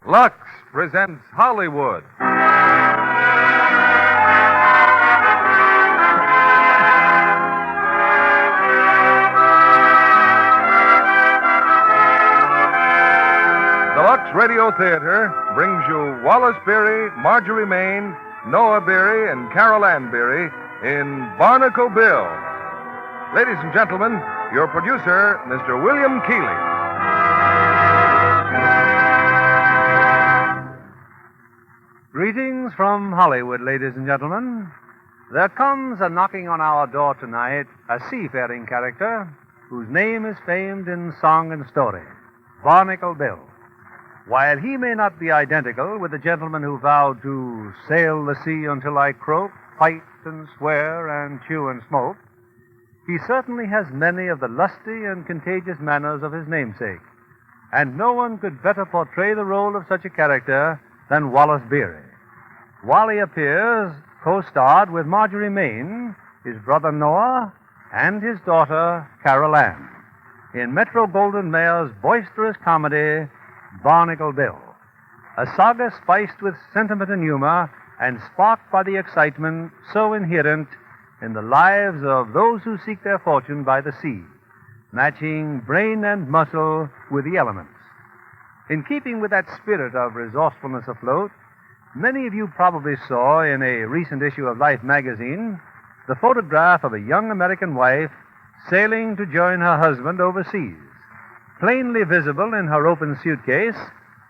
Lux presents Hollywood. The Lux Radio Theater brings you Wallace Beery, Marjorie Main, Noah Beery, and Carol Ann Beery in Barnacle Bill. Ladies and gentlemen, your producer, Mr. William Keeley. Greetings from Hollywood, ladies and gentlemen. There comes a knocking on our door tonight a seafaring character whose name is famed in song and story, Barnacle Bill. While he may not be identical with the gentleman who vowed to sail the sea until I croak, fight and swear and chew and smoke, he certainly has many of the lusty and contagious manners of his namesake, and no one could better portray the role of such a character than Wallace Beery. Wally appears co-starred with Marjorie Main, his brother Noah, and his daughter Carol Ann in Metro-Goldwyn-Mayer's boisterous comedy, Barnacle Bill, a saga spiced with sentiment and humor and sparked by the excitement so inherent in the lives of those who seek their fortune by the sea, matching brain and muscle with the elements. In keeping with that spirit of resourcefulness afloat, many of you probably saw in a recent issue of Life magazine the photograph of a young American wife sailing to join her husband overseas. Plainly visible in her open suitcase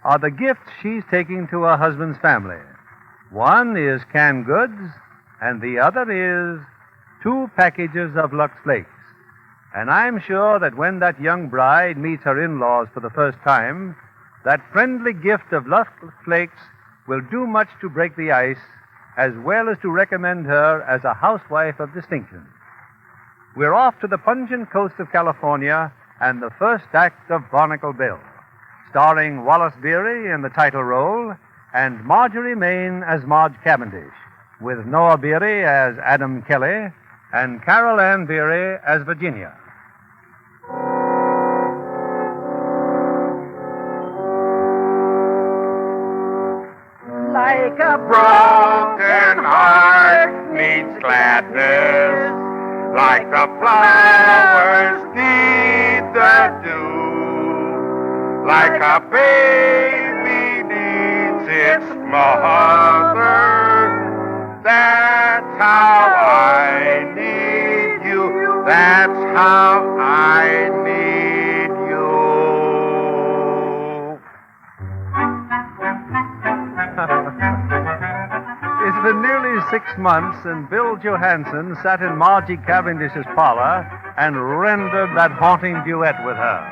are the gifts she's taking to her husband's family. One is canned goods, and the other is 2 packages of Lux Flakes. And I'm sure that when that young bride meets her in-laws for the first time, that friendly gift of Lux Flakes will do much to break the ice, as well as to recommend her as a housewife of distinction. We're off to the pungent coast of California and the first act of Barnacle Bill, starring Wallace Beery in the title role and Marjorie Main as Marge Cavendish, with Noah Beery as Adam Kelly and Carol Ann Beery as Virginia. Like a broken heart needs gladness, like the flowers need the dew, like a baby needs its mother. That's how I need you. That's how I need you. It's been nearly 6 months, and Bill Johansen sat in Margie Cavendish's parlor and rendered that haunting duet with her.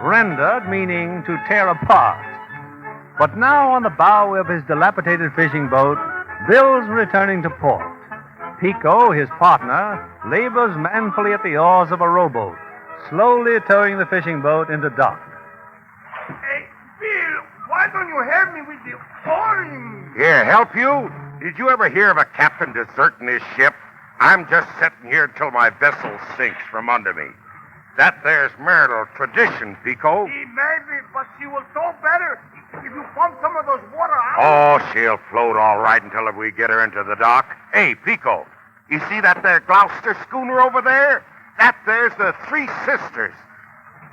Rendered meaning to tear apart. But now on the bow of his dilapidated fishing boat, Bill's returning to port. Pico, his partner, labors manfully at the oars of a rowboat, slowly towing the fishing boat into dock. Hey, Bill, why don't you help me with the oaring? Here, help you? Did you ever hear of a captain deserting his ship? I'm just sitting here till my vessel sinks from under me. That there's marital tradition, Pico. Maybe, but she will tow better if you pump some of those water out. Oh, she'll float all right until we get her into the dock. Hey, Pico, you see that there Gloucester schooner over there? That there's the Three Sisters.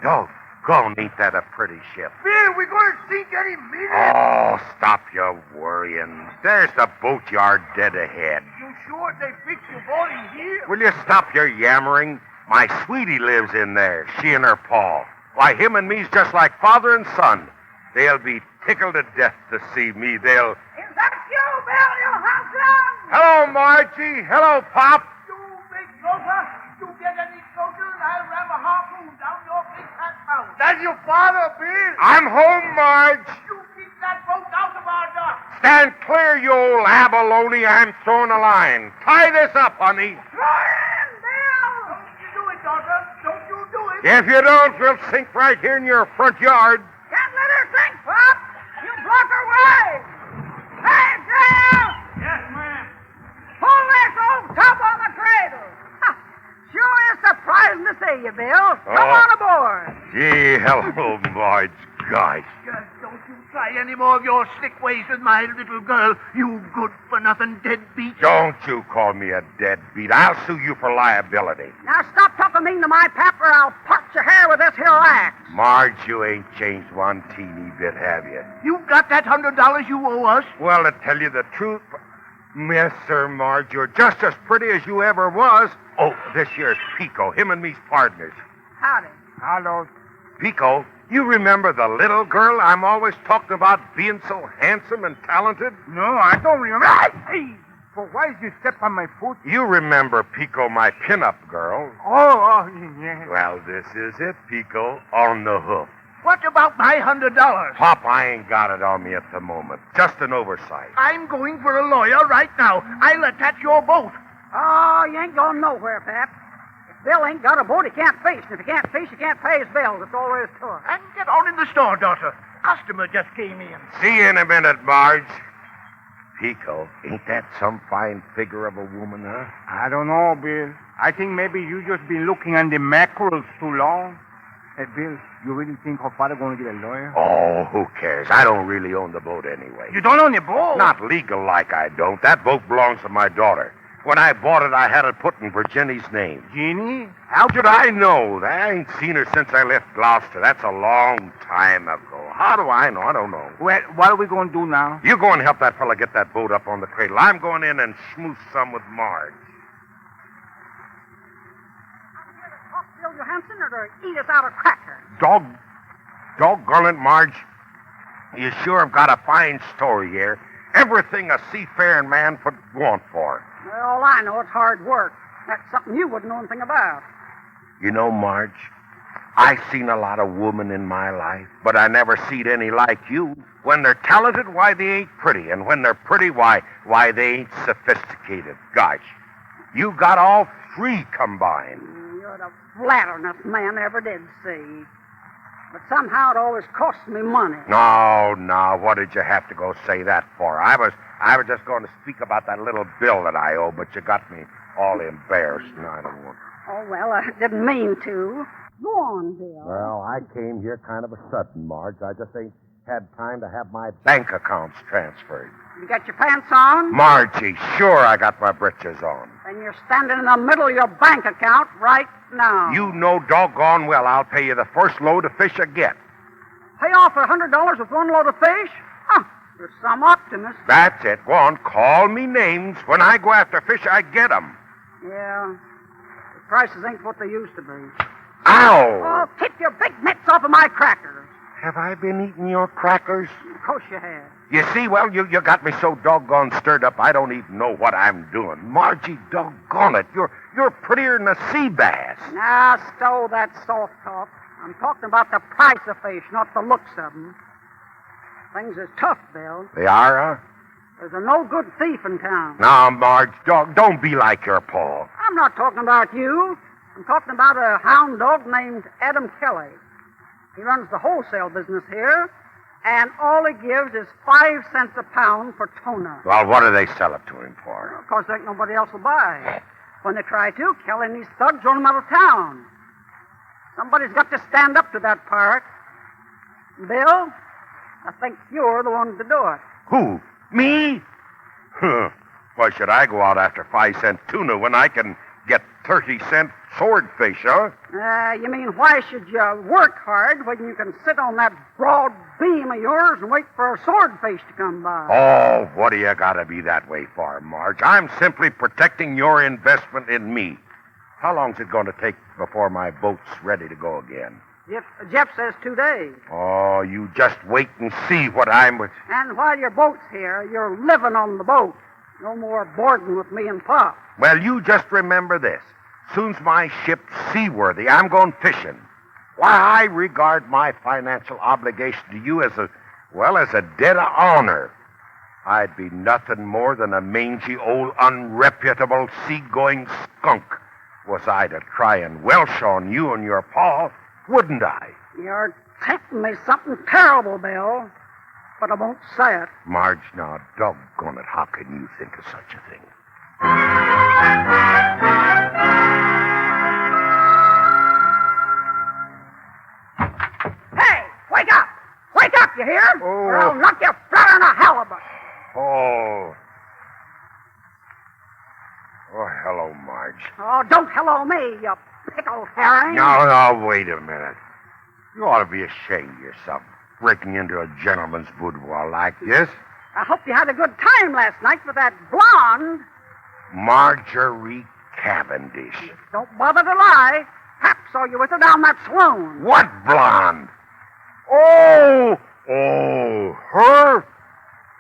Doggone, ain't that a pretty ship? Bill, we're going to sink any minute. Oh, stop your worrying. There's the boatyard dead ahead. You sure they fix your boat in here? Will you stop your yammering? My sweetie lives in there, she and her pa. Why, him and me's just like father and son. They'll be tickled to death to see me. Is that you, Bill Johansen? Hello, Margie. Hello, Pop. You big closer. You get any closer and I'll ram a harpoon down your big fat mouth. That's your father, Bill. I'm home, Marge. You keep that boat out of our dock. Stand clear, you old abalone. I'm throwing a line. Tie this up, honey. Daughter, don't you do it. If you don't, we'll sink right here in your front yard. Can't let her sink, Pop. You block her way. Hey, Bill! Yes, ma'am. Pull this old tub on the cradle. Sure is surprising to see you, Bill. Come on aboard. Gee, hello, Marge. Gosh. Just don't you try try any more of your slick ways with my little girl, you good-for-nothing deadbeat. Don't you call me a deadbeat. I'll sue you for liability. Now stop talking mean to my pap, or I'll part your hair with this here axe. Marge, you ain't changed one teeny bit, have you? You got that $100 you owe us? Well, to tell you the truth, yes, sir, Marge, you're just as pretty as you ever was. Oh, this here's Pico, him and me's partners. Howdy. Hello. Pico, you remember the little girl I'm always talking about being so handsome and talented? No, I don't remember. Hey, but why did you step on my foot? You remember Pico, my pinup girl? Oh, yeah. Well, this is it, Pico, on the hoof. What about my $100? Pop, I ain't got it on me at the moment. Just an oversight. I'm going for a lawyer right now. I'll attach your boat. Oh, you ain't going nowhere, pap. If Bill ain't got a boat, he can't fish. And if he can't fish, he can't pay his bills. That's all there is to it. And get on in the store, daughter. Customer just came in. See you in a minute, Marge. Pico, ain't that some fine figure of a woman, huh? I don't know, Bill. I think maybe you just been looking on the mackerels too long. Hey, Bill, you really think her father going to get a lawyer? Oh, who cares? I don't really own the boat anyway. You don't own the boat? Not legal like I don't. That boat belongs to my daughter. When I bought it, I had it put in Virginia's name. Jeannie? How should I know? I ain't seen her since I left Gloucester. That's a long time ago. How do I know? I don't know. Well, what are we going to do now? You go and help that fella get that boat up on the cradle. I'm going in and schmooze some with Marge. Bill Johansen, or to eat us out a cracker. Doggone it, Marge. You sure have got a fine story here. Everything a seafaring man would want for. Well, all I know, it's hard work. That's something you wouldn't know anything about. You know, Marge, I seen a lot of women in my life, but I never seen any like you. When they're talented, why, they ain't pretty. And when they're pretty, why, they ain't sophisticated. Gosh, you got all three combined. You're the flatteringest man I ever did see. But somehow it always costs me money. No, what did you have to go say that for? I was just going to speak about that little bill that I owe, but you got me all embarrassed, and I don't want. Oh, well, I didn't mean to. Go on, Bill. Well, I came here kind of a sudden, Marge. I just ain't had time to have my bank accounts transferred. You got your pants on? Margie, sure I got my britches on. And you're standing in the middle of your bank account right now. You know doggone well I'll pay you the first load of fish I get. Pay off $100 with one load of fish? Huh, you're some optimist. That's it. Go on, call me names. When I go after fish, I get 'em. Yeah, the prices ain't what they used to be. Ow! Oh, keep your big mitts off of my crackers. Have I been eating your crackers? Of course you have. You see, well, you got me so doggone stirred up, I don't even know what I'm doing. Margie, doggone it, you're prettier than a sea bass. Now, stow that soft talk. I'm talking about the price of fish, not the looks of them. Things is tough, Bill. They are, huh? There's a no-good thief in town. Now, Marge, don't be like your pa. I'm not talking about you. I'm talking about a hound dog named Adam Kelly. He runs the wholesale business here, and all he gives is 5 cents a pound for tuna. Well, what do they sell it to him for? Of course, ain't nobody else will buy. When they try to, Kelly and these thugs run him out of town. Somebody's got to stand up to that pirate. Bill, I think you're the one to do it. Who? Me? Huh. Why should I go out after 5-cent tuna when I can get 30-cent swordfish, huh? You mean, why should you work hard when you can sit on that broad beam of yours and wait for a swordfish to come by? Oh, what do you got to be that way for, Marge? I'm simply protecting your investment in me. How long's it going to take before my boat's ready to go again? Jeff says 2 days. Oh, you just wait and see what I'm with. And while your boat's here, you're living on the boat. No more boarding with me and Pop. Well, you just remember this. Soon's my ship's seaworthy, I'm going fishing. Why, I regard my financial obligation to you as a debt of honor. I'd be nothing more than a mangy old unreputable seagoing skunk was I to try and welsh on you and your pa, wouldn't I? You're tempting me something terrible, Bill. But I won't say it. Marge, now, doggone it, how can you think of such a thing? Hey, wake up! Wake up, you hear? Oh. Or I'll knock you flat on a halibut. Oh. Oh, hello, Marge. Oh, don't hello me, you pickle herring. No, wait a minute. You ought to be ashamed of yourself, breaking into a gentleman's boudoir like this. I hope you had a good time last night with that blonde. Marjorie Cavendish. Don't bother to lie. Pap saw you with her down that saloon. What blonde? Oh, her?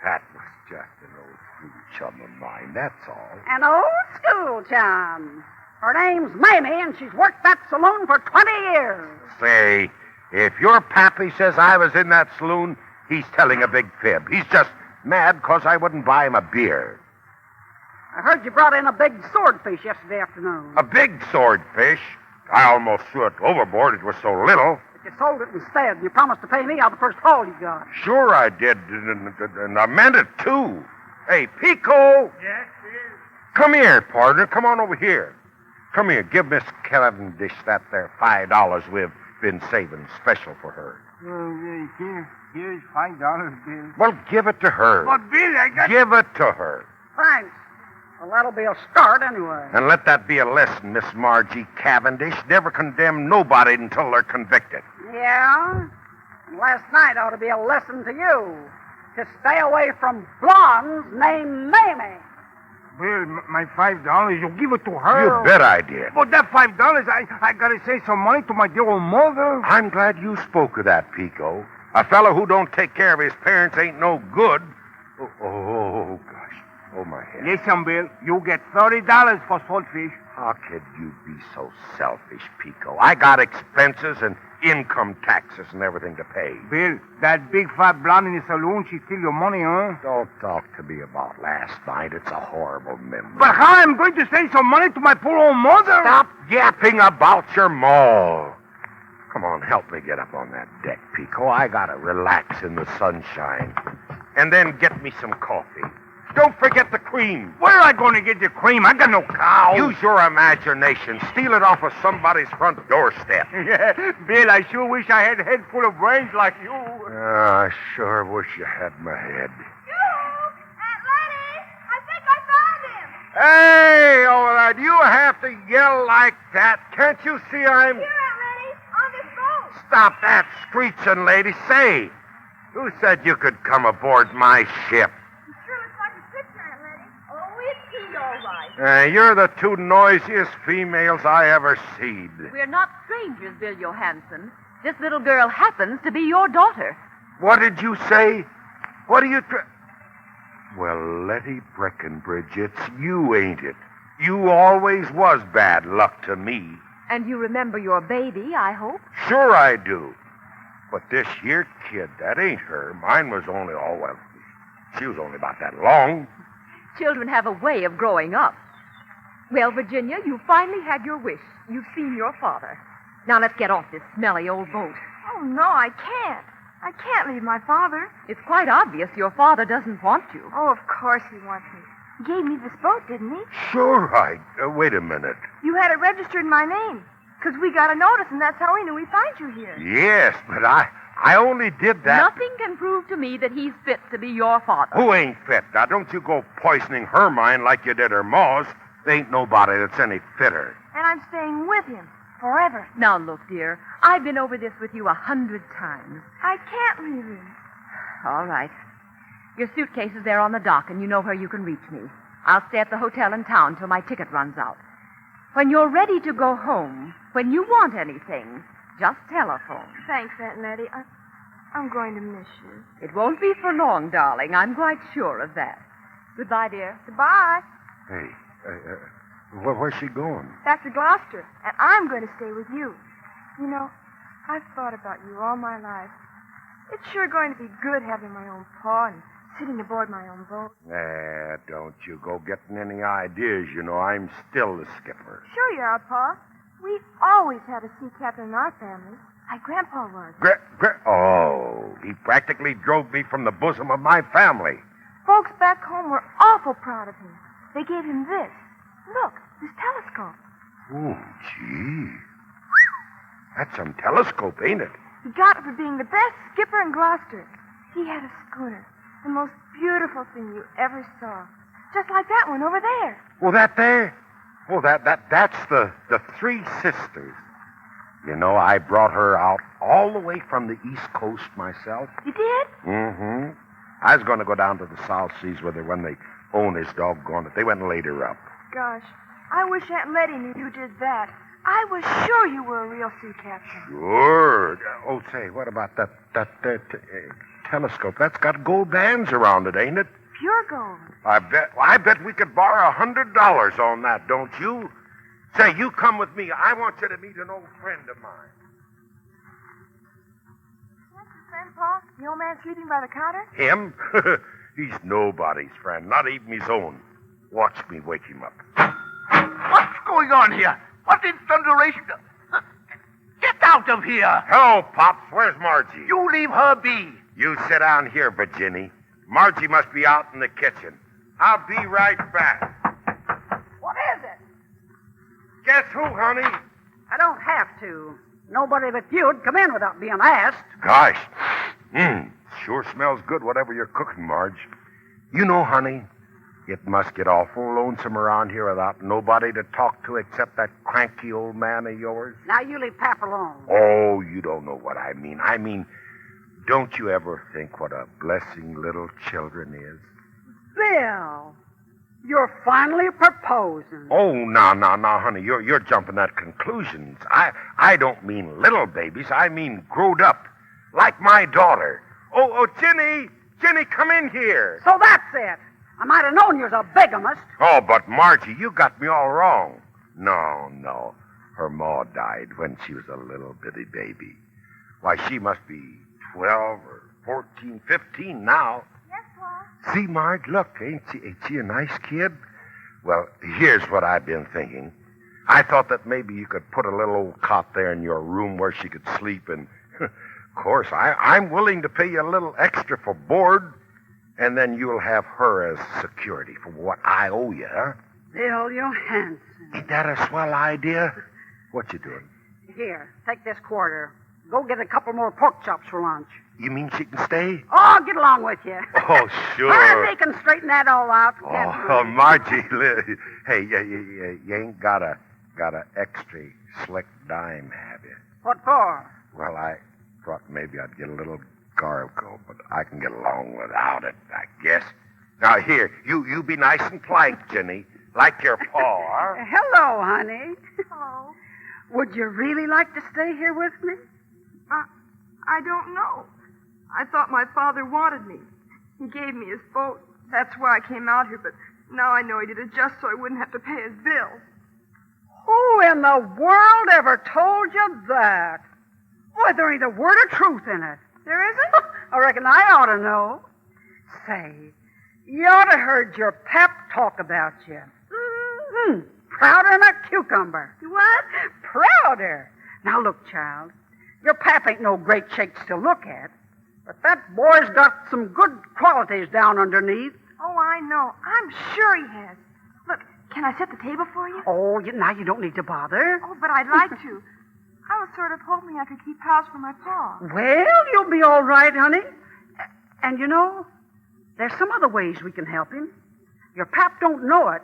That was just an old school chum of mine, that's all. An old school chum. Her name's Mamie, and she's worked that saloon for 20 years. Say, if your pappy says I was in that saloon, he's telling a big fib. He's just mad 'cause I wouldn't buy him a beer. I heard you brought in a big swordfish yesterday afternoon. A big swordfish? I almost threw it overboard. It was so little. But you sold it instead, and you promised to pay me out the first haul you got. Sure I did, and I meant it, too. Hey, Pico! Yes, yes. Come here, partner. Come on over here. Come here. Give Miss Cavendish that there $5 we've been saving special for her. Here's $5, Bill. Well, give it to her. But, Bill, I got... Give it to her. Thanks. Well, that'll be a start anyway. And let that be a lesson, Miss Margie Cavendish. Never condemn nobody until they're convicted. Yeah? And last night ought to be a lesson to you. To stay away from blondes named Mamie. Bill, my $5, you give it to her. You bet I did. But that $5, I gotta save some money to my dear old mother. I'm glad you spoke of that, Pico. A fellow who don't take care of his parents ain't no good. Oh, gosh. Oh, my head. Listen, Bill, you get $30 for saltfish. How could you be so selfish, Pico? I got expenses and income taxes and everything to pay. Bill, that big fat blonde in the saloon, she steal your money, huh? Don't talk to me about last night. It's a horrible memory. But how I'm going to save some money to my poor old mother? Stop yapping about your maul. Come on, help me get up on that deck, Pico. I gotta relax in the sunshine. And then get me some coffee. Don't forget the cream. Where am I going to get the cream? I got no cow. Use your imagination. Steal it off of somebody's front doorstep. Yeah, Bill, I sure wish I had a head full of brains like you. I sure wish you had my head. Aunt Letty, I think I found him. Hey, all right, you have to yell like that. Can't you see I'm... Here, Aunt Letty, on this boat. Stop that screeching, lady. Say, who said you could come aboard my ship? He sure looks like a picture, Aunt Letty. Oh, it's he, all right. You're the two noisiest females I ever seed. We're not strangers, Bill Johansen. This little girl happens to be your daughter. What did you say? What are you Well, Letty Breckenbridge, it's you, ain't it? You always was bad luck to me. And you remember your baby, I hope? Sure I do. But this here kid, that ain't her. Mine was only, she was only about that long. Children have a way of growing up. Well, Virginia, you finally had your wish. You've seen your father. Now let's get off this smelly old boat. Oh, no, I can't. I can't leave my father. It's quite obvious your father doesn't want you. Oh, of course he wants me. He gave me this boat, didn't he? Sure, wait a minute. You had it registered in my name. Because we got a notice, and that's how we knew we'd find you here. Yes, but I only did that. Nothing can prove to me that he's fit to be your father. Who ain't fit? Now, don't you go poisoning her mind like you did her ma's. There ain't nobody that's any fitter. And I'm staying with him forever. Now, look, dear, I've been over this with you 100 times. I can't leave him. All right. Your suitcase is there on the dock, and you know where you can reach me. I'll stay at the hotel in town till my ticket runs out. When you're ready to go home, when you want anything, just telephone. Thanks, Aunt Letty. I'm going to miss you. It won't be for long, darling. I'm quite sure of that. Goodbye, dear. Goodbye. Hey, where's she going? Back to Gloucester, and I'm going to stay with you. You know, I've thought about you all my life. It's sure going to be good having my own pa and sitting aboard my own boat. Don't you go getting any ideas. You know, I'm still the skipper. Sure you are, Pa. We always had a sea captain in our family. My grandpa was. Oh, he practically drove me from the bosom of my family. Folks back home were awful proud of him. They gave him this. Look, this telescope. Oh, gee. That's some telescope, ain't it? He got it for being the best skipper in Gloucester. He had a schooner. The most beautiful thing you ever saw. Just like that one over there. Oh, that there? Oh, that's the Three Sisters. You know, I brought her out all the way from the East Coast myself. You did? Mm-hmm. I was going to go down to the South Seas with her when the owners doggone it. They went and laid her up. Gosh, I wish Aunt Letty knew you did that. I was sure you were a real sea captain. Sure. Oh, say, what about that telescope? That's got gold bands around it, ain't it? Pure gold. I bet we could borrow $100 on that, don't you? Say, you come with me. I want you to meet an old friend of mine. That's your friend, Pa? The old man sleeping by the counter? Him? He's nobody's friend, not even his own. Watch me wake him up. What's going on here? What in thunderation? Get out of here! Hello, Pops. Where's Margie? You leave her be. You sit down here, Virginie. Margie must be out in the kitchen. I'll be right back. What is it? Guess who, honey? I don't have to. Nobody but you'd come in without being asked. Gosh. Sure smells good, whatever you're cooking, Marge. You know, honey, it must get awful lonesome around here without nobody to talk to except that cranky old man of yours. Now you leave Pap alone. Oh, you don't know what I mean. I mean, don't you ever think what a blessing little children is? Bill, you're finally proposing. Oh, now, honey, you're jumping at conclusions. I don't mean little babies. I mean growed up, like my daughter. Oh, Jenny, come in here. So that's it. I might have known you was a bigamist. Oh, but Margie, you got me all wrong. No. Her ma died when she was a little bitty baby. Why, she must be 12 or 14, 15 now. Yes, Pa. See, Marge, look, ain't she a nice kid? Well, here's what I've been thinking. I thought that maybe you could put a little old cot there in your room where she could sleep, and, of course, I'm willing to pay you a little extra for board, and then you'll have her as security for what I owe you, huh? Bill Johansen. Ain't that a swell idea? What you doing? Here, take this quarter. Go get a couple more pork chops for lunch. You mean she can stay? Oh, get along with you. Oh, sure. Hurry, can straighten that all out. Oh, Margie, hey, you ain't got a extra slick dime, have you? What for? Well, I thought maybe I'd get a little gargle, but I can get along without it, I guess. Now, here, you be nice and polite, Jenny, like your pa, huh? Hello, honey. Hello. Would you really like to stay here with me? I don't know. I thought my father wanted me. He gave me his boat. That's why I came out here, but now I know he did it just so I wouldn't have to pay his bill. Who in the world ever told you that? Boy, there ain't a word of truth in it. There isn't? I reckon I ought to know. Say, you ought to heard your pap talk about you. Mm-hmm. Prouder than a cucumber. What? Prouder. Now, look, child, your pap ain't no great shakes to look at, but that boy's got some good qualities down underneath. Oh, I know. I'm sure he has. Look, can I set the table for you? Oh, now you don't need to bother. Oh, but I'd like to. I was sort of hoping I could keep house for my pa. Well, you'll be all right, honey. And you know, there's some other ways we can help him. Your pap don't know it,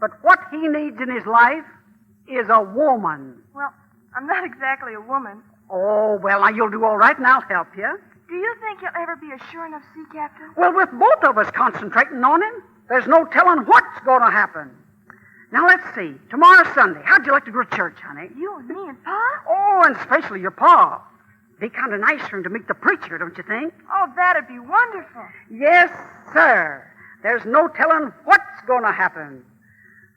but what he needs in his life is a woman. Well, I'm not exactly a woman. Oh, well, now you'll do all right, and I'll help you. Do you think he'll ever be a sure enough sea captain? Well, with both of us concentrating on him, there's no telling what's going to happen. Now, let's see. Tomorrow's Sunday. How'd you like to go to church, honey? You and me and Pa? Oh, and especially your pa. Be kind of nice for him to meet the preacher, don't you think? Oh, that'd be wonderful. Yes, sir. There's no telling what's going to happen.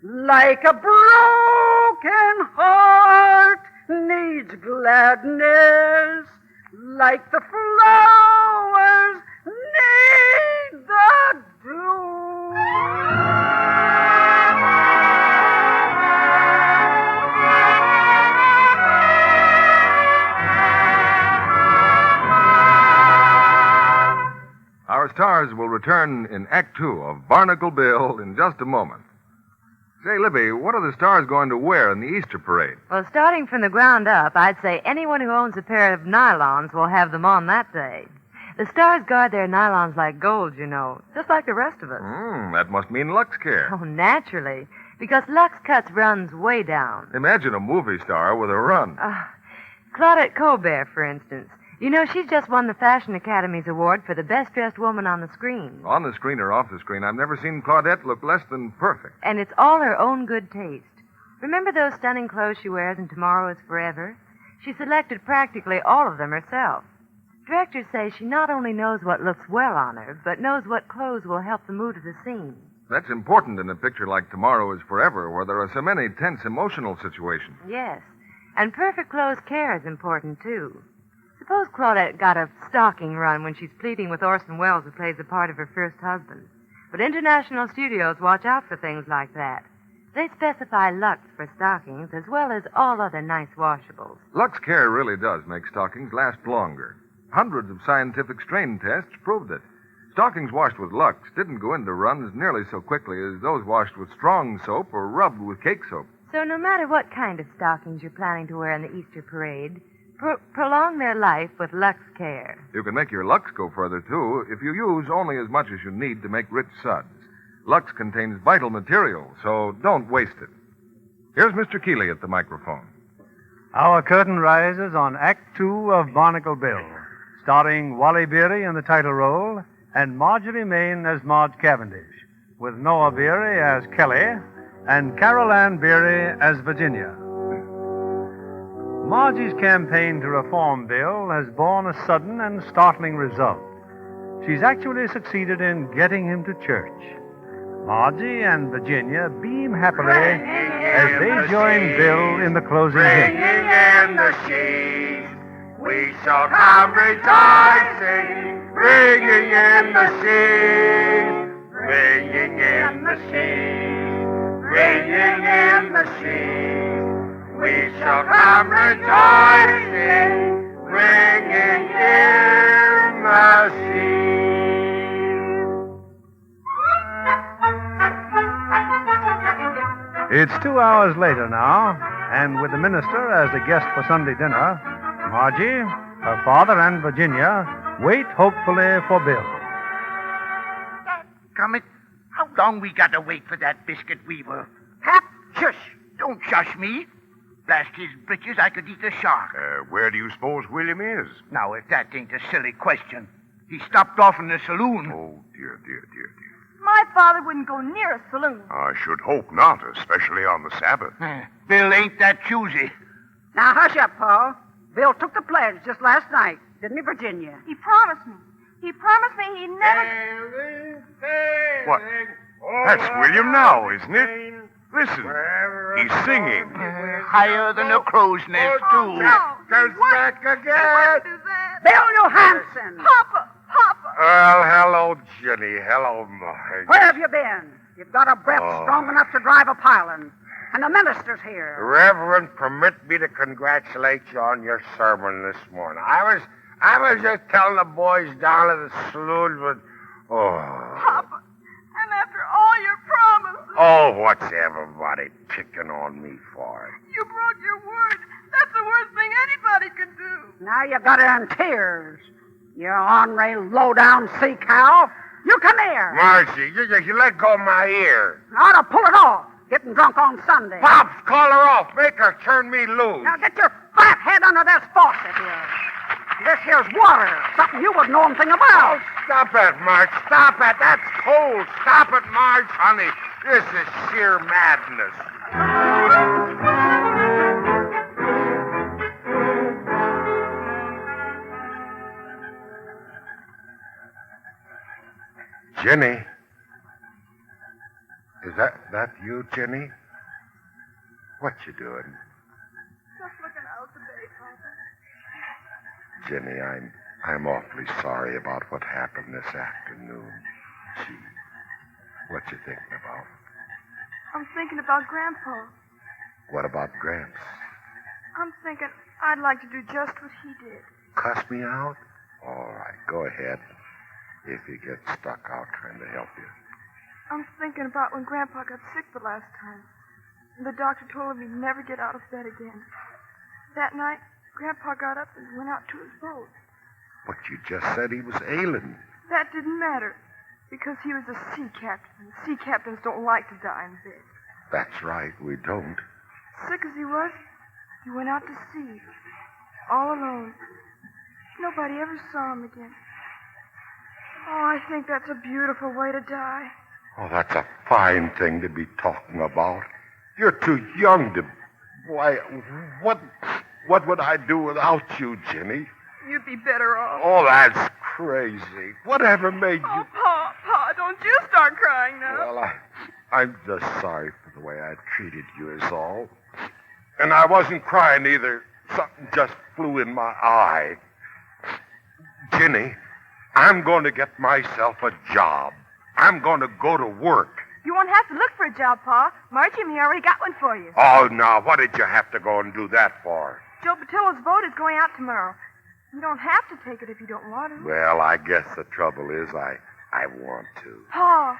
Like a broken heart needs gladness, like the flowers need the dew. Our stars will return in Act Two of Barnacle Bill in just a moment. Say, Libby, what are the stars going to wear in the Easter parade? Well, starting from the ground up, I'd say anyone who owns a pair of nylons will have them on that day. The stars guard their nylons like gold, you know, just like the rest of us. That must mean Lux Care. Oh, naturally, because Lux cuts runs way down. Imagine a movie star with a run. Claudette Colbert, for instance. You know, she's just won the Fashion Academy's award for the best-dressed woman on the screen. On the screen or off the screen, I've never seen Claudette look less than perfect. And it's all her own good taste. Remember those stunning clothes she wears in Tomorrow is Forever? She selected practically all of them herself. Directors say she not only knows what looks well on her, but knows what clothes will help the mood of the scene. That's important in a picture like Tomorrow is Forever, where there are so many tense emotional situations. Yes, and perfect clothes care is important, too. Suppose Claudette got a stocking run when she's pleading with Orson Welles, who plays the part of her first husband. But international studios watch out for things like that. They specify Lux for stockings as well as all other nice washables. Lux Care really does make stockings last longer. Hundreds of scientific strain tests proved it. Stockings washed with Lux didn't go into runs nearly so quickly as those washed with strong soap or rubbed with cake soap. So no matter what kind of stockings you're planning to wear in the Easter parade, prolong their life with Lux Care. You can make your Lux go further, too, if you use only as much as you need to make rich suds. Lux contains vital material, so don't waste it. Here's Mr. Keeley at the microphone. Our curtain rises on Act 2 of Barnacle Bill, starring Wallace Beery in the title role and Marjorie Main as Marge Cavendish, with Noah Beery as Kelly and Carol Ann Beery as Virginia. Margie's campaign to reform Bill has borne a sudden and startling result. She's actually succeeded in getting him to church. Margie and Virginia beam happily as they join Bill in the closing hymn. Ringing in the sheaves, we shall have rejoicing. Ringing in the sheaves, ringing in the sheaves, ringing in the sheaves, we shall have rejoicing. Ringing in the sheaves. It's 2 hours later now, and with the minister as a guest for Sunday dinner, Margie, her father, and Virginia wait hopefully for Bill. Comet, how long we got to wait for that biscuit weaver? Pap, Shush! Don't shush me. Blast his britches, I could eat a shark. Where do you suppose William is? Now, if that ain't a silly question. He stopped off in the saloon. Oh, dear. My father wouldn't go near a saloon. I should hope not, especially on the Sabbath. Bill ain't that choosy. Now, hush up, Paul. Bill took the pledge just last night, didn't he, Virginia? He promised me. He promised me he'd never... What? That's William now, isn't it? Listen, he's singing. Higher than a crow's nest, too. No, Goes back he again. wouldn't do that. Bill Johansen! Papa! Well, hello, Jenny. Hello, Marge. Where have you been? You've got a breath strong enough to drive a pilot. And the minister's here. Reverend, permit me to congratulate you on your sermon this morning. I was just telling the boys down at the saloon, but... Papa, and after all your promises... Oh, what's everybody picking on me for? You broke your word. That's the worst thing anybody could do. Now you got her in tears. You ornery, low-down sea cow. You come here. Marcy, you let go of my ear. I ought to pull it off. Getting drunk on Sunday. Pops, call her off. Make her turn me loose. Now get your fat head under this faucet here. This here's water. Something you wouldn't know anything about. Oh, stop it, Marge. Stop it. That's cold. Stop it, Marge, honey. This is sheer madness. Jenny. Is that you, Jenny? What you doing? Just looking out today, Papa. Jenny, I'm awfully sorry about what happened this afternoon. Gee, what you thinking about? I'm thinking about Grandpa. What about Gramps? I'm thinking I'd like to do just what he did. Cuss me out? All right, go ahead. If you get stuck, I'll try to help you. I'm thinking about when Grandpa got sick the last time. And the doctor told him he'd never get out of bed again. That night, Grandpa got up and went out to his boat. But you just said he was ailing. That didn't matter, because he was a sea captain. Sea captains don't like to die in bed. That's right, we don't. Sick as he was, he went out to sea, all alone. Nobody ever saw him again. Oh, I think that's a beautiful way to die. Oh, that's a fine thing to be talking about. You're too young to... Why, what would I do without you, Jenny? You'd be better off. Oh, that's crazy. Whatever made you... Oh, Pa, don't you start crying now. Well, I'm just sorry for the way I treated you is all. And I wasn't crying either. Something just flew in my eye. Jenny, I'm going to get myself a job. I'm going to go to work. You won't have to look for a job, Pa. Margie and me already got one for you. Oh, now, what did you have to go and do that for? Joe Patillo's boat is going out tomorrow. You don't have to take it if you don't want to. Well, I guess the trouble is I want to. Pa.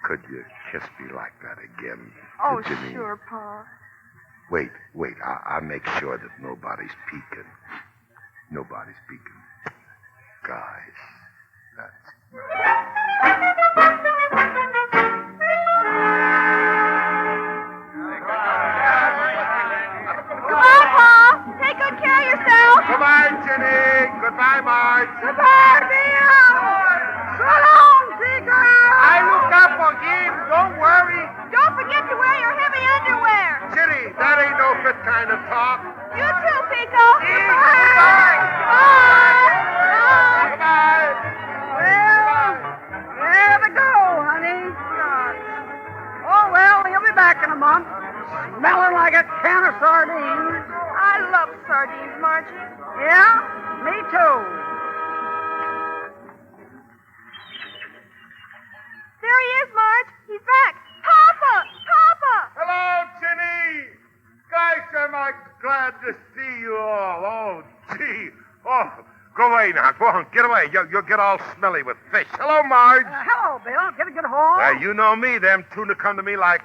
Could you kiss me like that again? Oh, Jenny? sure, Pa. Wait. I'll make sure that nobody's peeking. Nobody's peeking. Guys, Goodbye, Pa. Take good care of yourself. Goodbye, Jenny. Goodbye, Marge. Goodbye, Bill. So long, Seagull. I look up for him. Don't worry. Don't forget to wear your heavy underwear. Jenny, that ain't no fit kind of talk. You too, Pico. Goodbye. Goodbye. Well, there we go, honey. Oh, well, he'll be back in a month. Smelling like a can of sardines. I love sardines, Margie. Yeah, me too. There he is, Marge. He's back. Papa! Hello, Jenny. Gosh, am I glad to see you all. Oh, gee. Oh, go away now. Go on, get away. You'll get all smelly with fish. Hello, Marge. Hello, Bill. Get a good haul? Well, you know me. Them tuna come to me like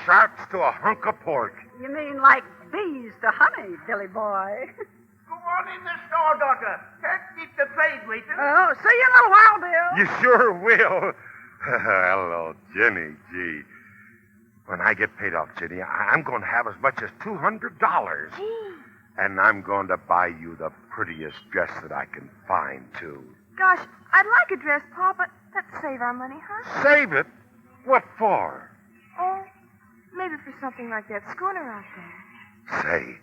sharks to a hunk of pork. You mean like bees to honey, Billy boy? Go on in the store, Doctor. Can't keep the trade waiting. Oh, see you in a little while, Bill. You sure will. Hello, Jenny. Gee. When I get paid off, Jenny, I'm going to have as much as $200. Gee. And I'm going to buy you the prettiest dress that I can find, too. Gosh, I'd like a dress, Pa, but let's save our money, huh? Save it? What for? Oh, maybe for something like that schooner out there. Say,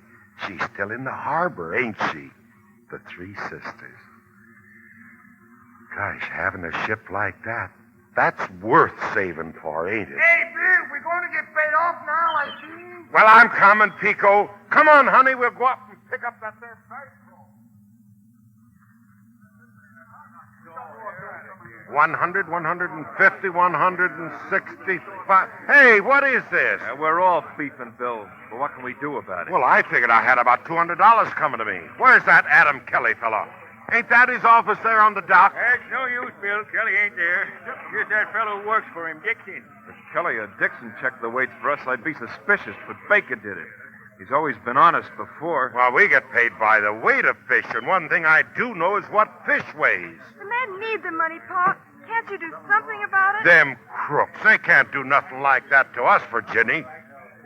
she's still in the harbor, ain't she? The Three Sisters. Gosh, having a ship like that, that's worth saving for, ain't it? Hey, Bill, we're going to get paid off now, I see. Well, I'm coming, Pico. Come on, honey, we'll go up and pick up that there bicycle. 100, 150, 165. Hey, what is this? We're all beefing, Bill. But what can we do about it? Well, I figured I had about $200 coming to me. Where's that Adam Kelly fellow? Ain't that his office there on the dock? It's no use, Bill. Kelly ain't there. Here's that fellow who works for him, Dixon. If Kelly or Dixon checked the weights for us, I'd be suspicious, but Baker did it. He's always been honest before. Well, we get paid by the weight of fish, and one thing I do know is what fish weighs. The men need the money, Pa. Can't you do something about it? Them crooks, they can't do nothing like that to us, Virginie.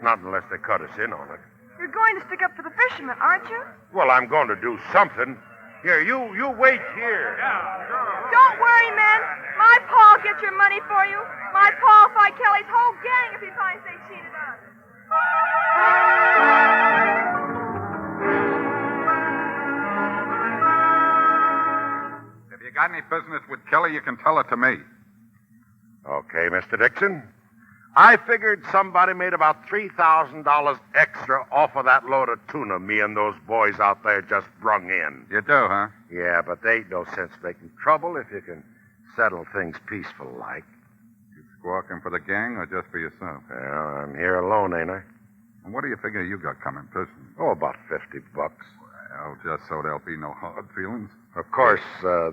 Not unless they cut us in on it. You're going to stick up for the fishermen, aren't you? Well, I'm going to do something. Here, you wait here. Don't worry, men. My Pa'll get your money for you. My Pa'll fight Kelly's whole gang if he finds they cheated us. If you got any business with Kelly, you can tell it to me. Okay, Mr. Dixon. I figured somebody made about $3,000 extra off of that load of tuna me and those boys out there just brung in. You do, huh? Yeah, but there ain't no sense making trouble if you can settle things peaceful like. You squawking for the gang or just for yourself? Well, I'm here alone, ain't I? And what do you figure you got coming, prison? Oh, about $50. Well, just so there'll be no hard feelings. Of course,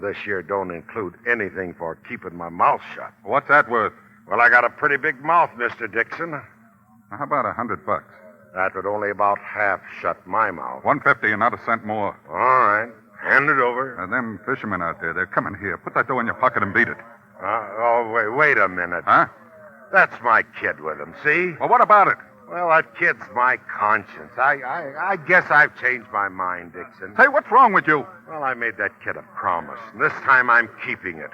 this year don't include anything for keeping my mouth shut. What's that worth? Well, I got a pretty big mouth, Mr. Dixon. How about $100? That would only about half shut my mouth. $150 and not a cent more. All right. Hand it over. Them fishermen out there, they're coming here. Put that dough in your pocket and beat it. Wait a minute. Huh? That's my kid with him, see? Well, what about it? Well, that kid's my conscience. I guess I've changed my mind, Dixon. Say, what's wrong with you? Well, I made that kid a promise, and this time I'm keeping it.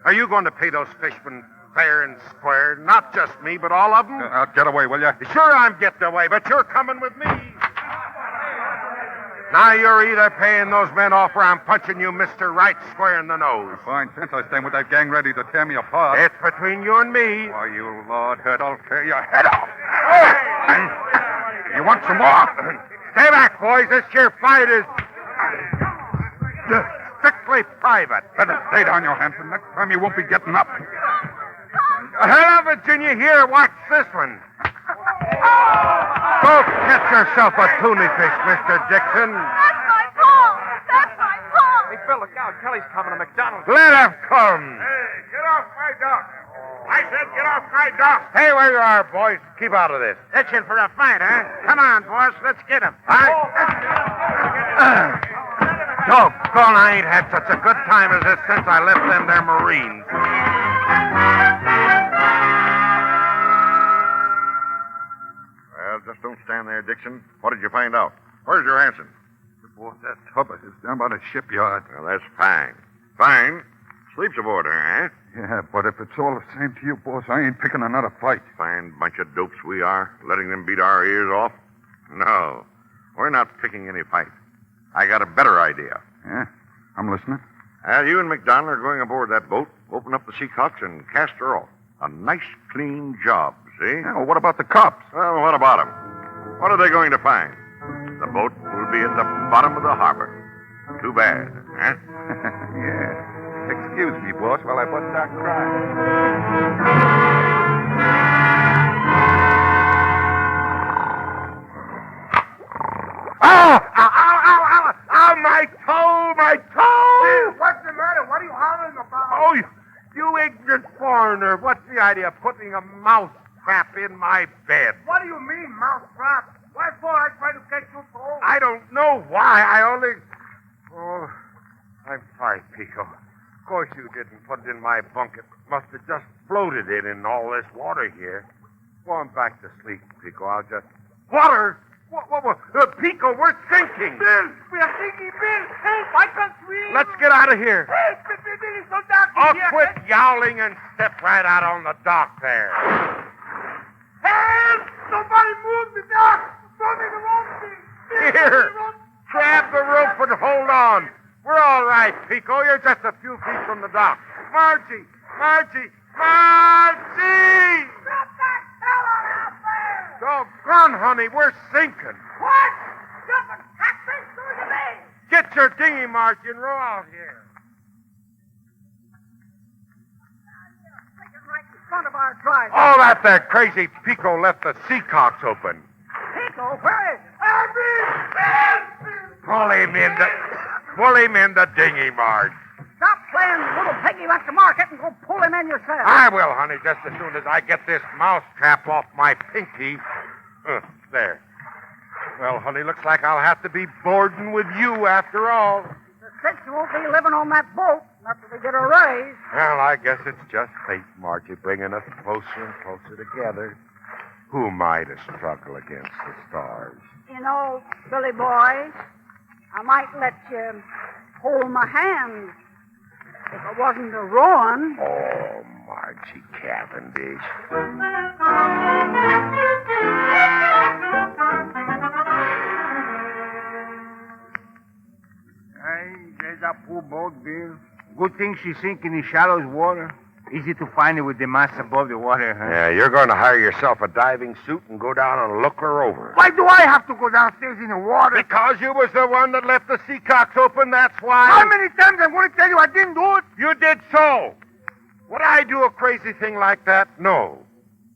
Are you going to pay those fishermen fair and square? Not just me, but all of them? Get away, will you? Sure, I'm getting away, but you're coming with me. Now you're either paying those men off or I'm punching you, Mr. Right, square in the nose. Fine sense I stand with that gang ready to tear me apart. It's between you and me. Why, you Lord Hurt, I'll tear your head off. You want some more? Stay back, boys. This here fight is strictly private. Better stay down, Johansen. Next time you won't be getting up. Hell of it, Virginia. Here, watch this one. Go catch yourself a tuna fish, Mr. Dixon. That's my paw! That's my paw! Hey, Bill, look out. Kelly's coming to McDonald's. Let him come. Hey, get off my dock. I said get off my dock. Stay where you are, boys. Keep out of this. Itching for a fight, huh? Come on, boss. Let's get him. Doggone, I ain't had such a good time as this since I left them there Marines. Well, just don't stand there, Dixon. What did you find out? Where's Johansen? Boy, that tubber is down by the shipyard. Well, that's fine. Fine. Sleeps aboard her, huh? Yeah, but if it's all the same to you, boss, I ain't picking another fight. Fine bunch of dopes we are, letting them beat our ears off. No, we're not picking any fight. I got a better idea. Yeah, I'm listening. You and McDonald are going aboard that boat, open up the seacocks, and cast her off. A nice, clean job, see? Yeah, well, what about the cops? Well, what about them? What are they going to find? The boat will be at the bottom of the harbor. Too bad, huh? Yeah. Excuse me, boss, while I bust out crying. Oh, my toe, my toe! What's the matter? What are you hollering about? Oh, you ignorant foreigner. What's the idea of putting a mouse trap in my bed? What do you mean, mousetrap? What for? I try to get you told. I don't know why. I only... Oh, I'm sorry, Pico. Of course you didn't put it in my bunk. It must have just floated in all this water here. Go on back to sleep, Pico. I'll just... Water? What? Pico, we're sinking. Bill, we are sinking, Bill. Help, I can't swim. Let's get out of here. Hey, Bill, it's so dark Oh, here. quit yowling and step right out on the dock there. Help! Somebody move the dock. Somebody the wrong thing. Here, grab the rope and hold on. We're all right, Pico. You're just a few feet from the dock. Margie! Drop that fella out there. Doggone, honey, we're sinking. What? Jumping catfish through the bay. Get your dinghy, Marge, and row out here. Right in front of our drive. Oh, that crazy Pico left the seacocks open. Pico, where is it? Pull him in the dinghy, Marge. Stop playing little piggy like the market and go pull him in yourself. I will, honey, just as soon as I get this mouse trap off my pinky. There. Well, honey, looks like I'll have to be boarding with you after all. Since you won't be living on that boat after we get a raise. Well, I guess it's just fate, Margie, bringing us closer and closer together. Who am I to struggle against the stars? You know, Billy boy, I might let you hold my hand if it wasn't a rowing. Oh, Margie Cavendish. Hey, there's that poor boat, Bill. Good thing she's sinking in shallow water. Easy to find it with the mast above the water, huh? Yeah, you're going to hire yourself a diving suit and go down and look her over. Why do I have to go downstairs in the water? Because you was the one that left the seacocks open, that's why. How many times I'm going to tell you I didn't do it? You did so. Would I do a crazy thing like that? No.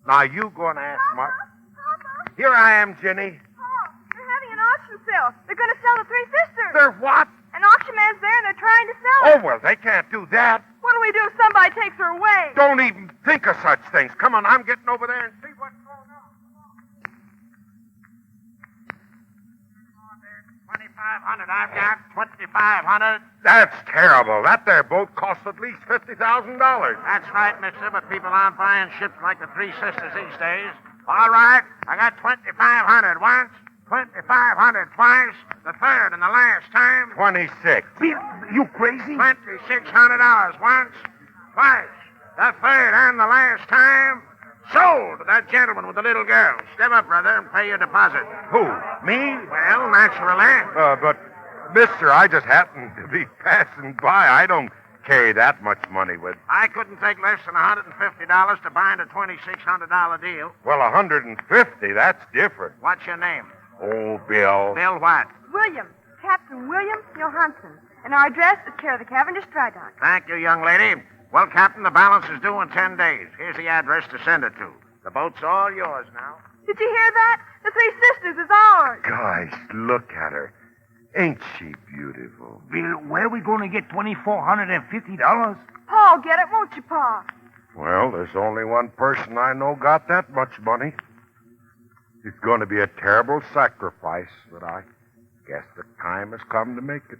Now, you go and ask Mark. Papa. Here I am, Jenny. Oh, they're having an auction sale. They're going to sell the Three Sisters. They're what? An auction man's there and they're trying to sell Oh, it. well, they can't do that. What do we do if somebody takes her away? Don't even think of such things. Come on, I'm getting over there and see what's going on. Come on there. 25 $2,500 I've got. $2,500. That's terrible. That there boat costs at least $50,000. That's right, mister, but people aren't buying ships like the Three Sisters these days. All right, I got $2,500 once, $2,500 twice, the third and the last time. 26. Bill, you crazy? $2,600 once, twice, the third and the last time. Sold to that gentleman with the little girl. Step up, brother, and pay your deposit. Who? Me? Well, naturally. But, mister, I just happened to be passing by. I don't carry that much money with. I couldn't take less than $150 to bind a $2,600 deal. Well, 150, that's different. What's your name? Oh, Bill. Bill what? William. Captain William Johansen. And our address is care of the Cavendish Dry Dock. Thank you, young lady. Well, Captain, the balance is due in 10 days. Here's the address to send it to. The boat's all yours now. Did you hear that? The Three Sisters is ours. Gosh, look at her. Ain't she beautiful? Bill, where are we going to get $2,450? Paul, get it, won't you, Pa? Well, there's only one person I know got that much money. It's going to be a terrible sacrifice, but I guess the time has come to make it.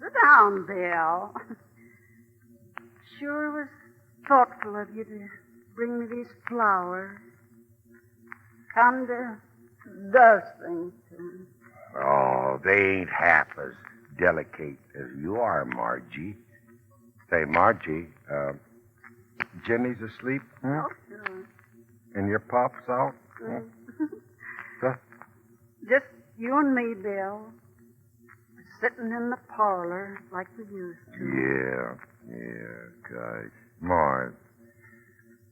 Sit down, Bill. Sure was thoughtful of you to bring me these flowers. Kinda does things to me. Oh, they ain't half as delicate as you are, Margie. Say, Margie, Jenny's asleep? Oh, sure. And your pop's out? So, Just you and me, Bill. Sitting in the parlor like we used to. yeah, gosh. Marge,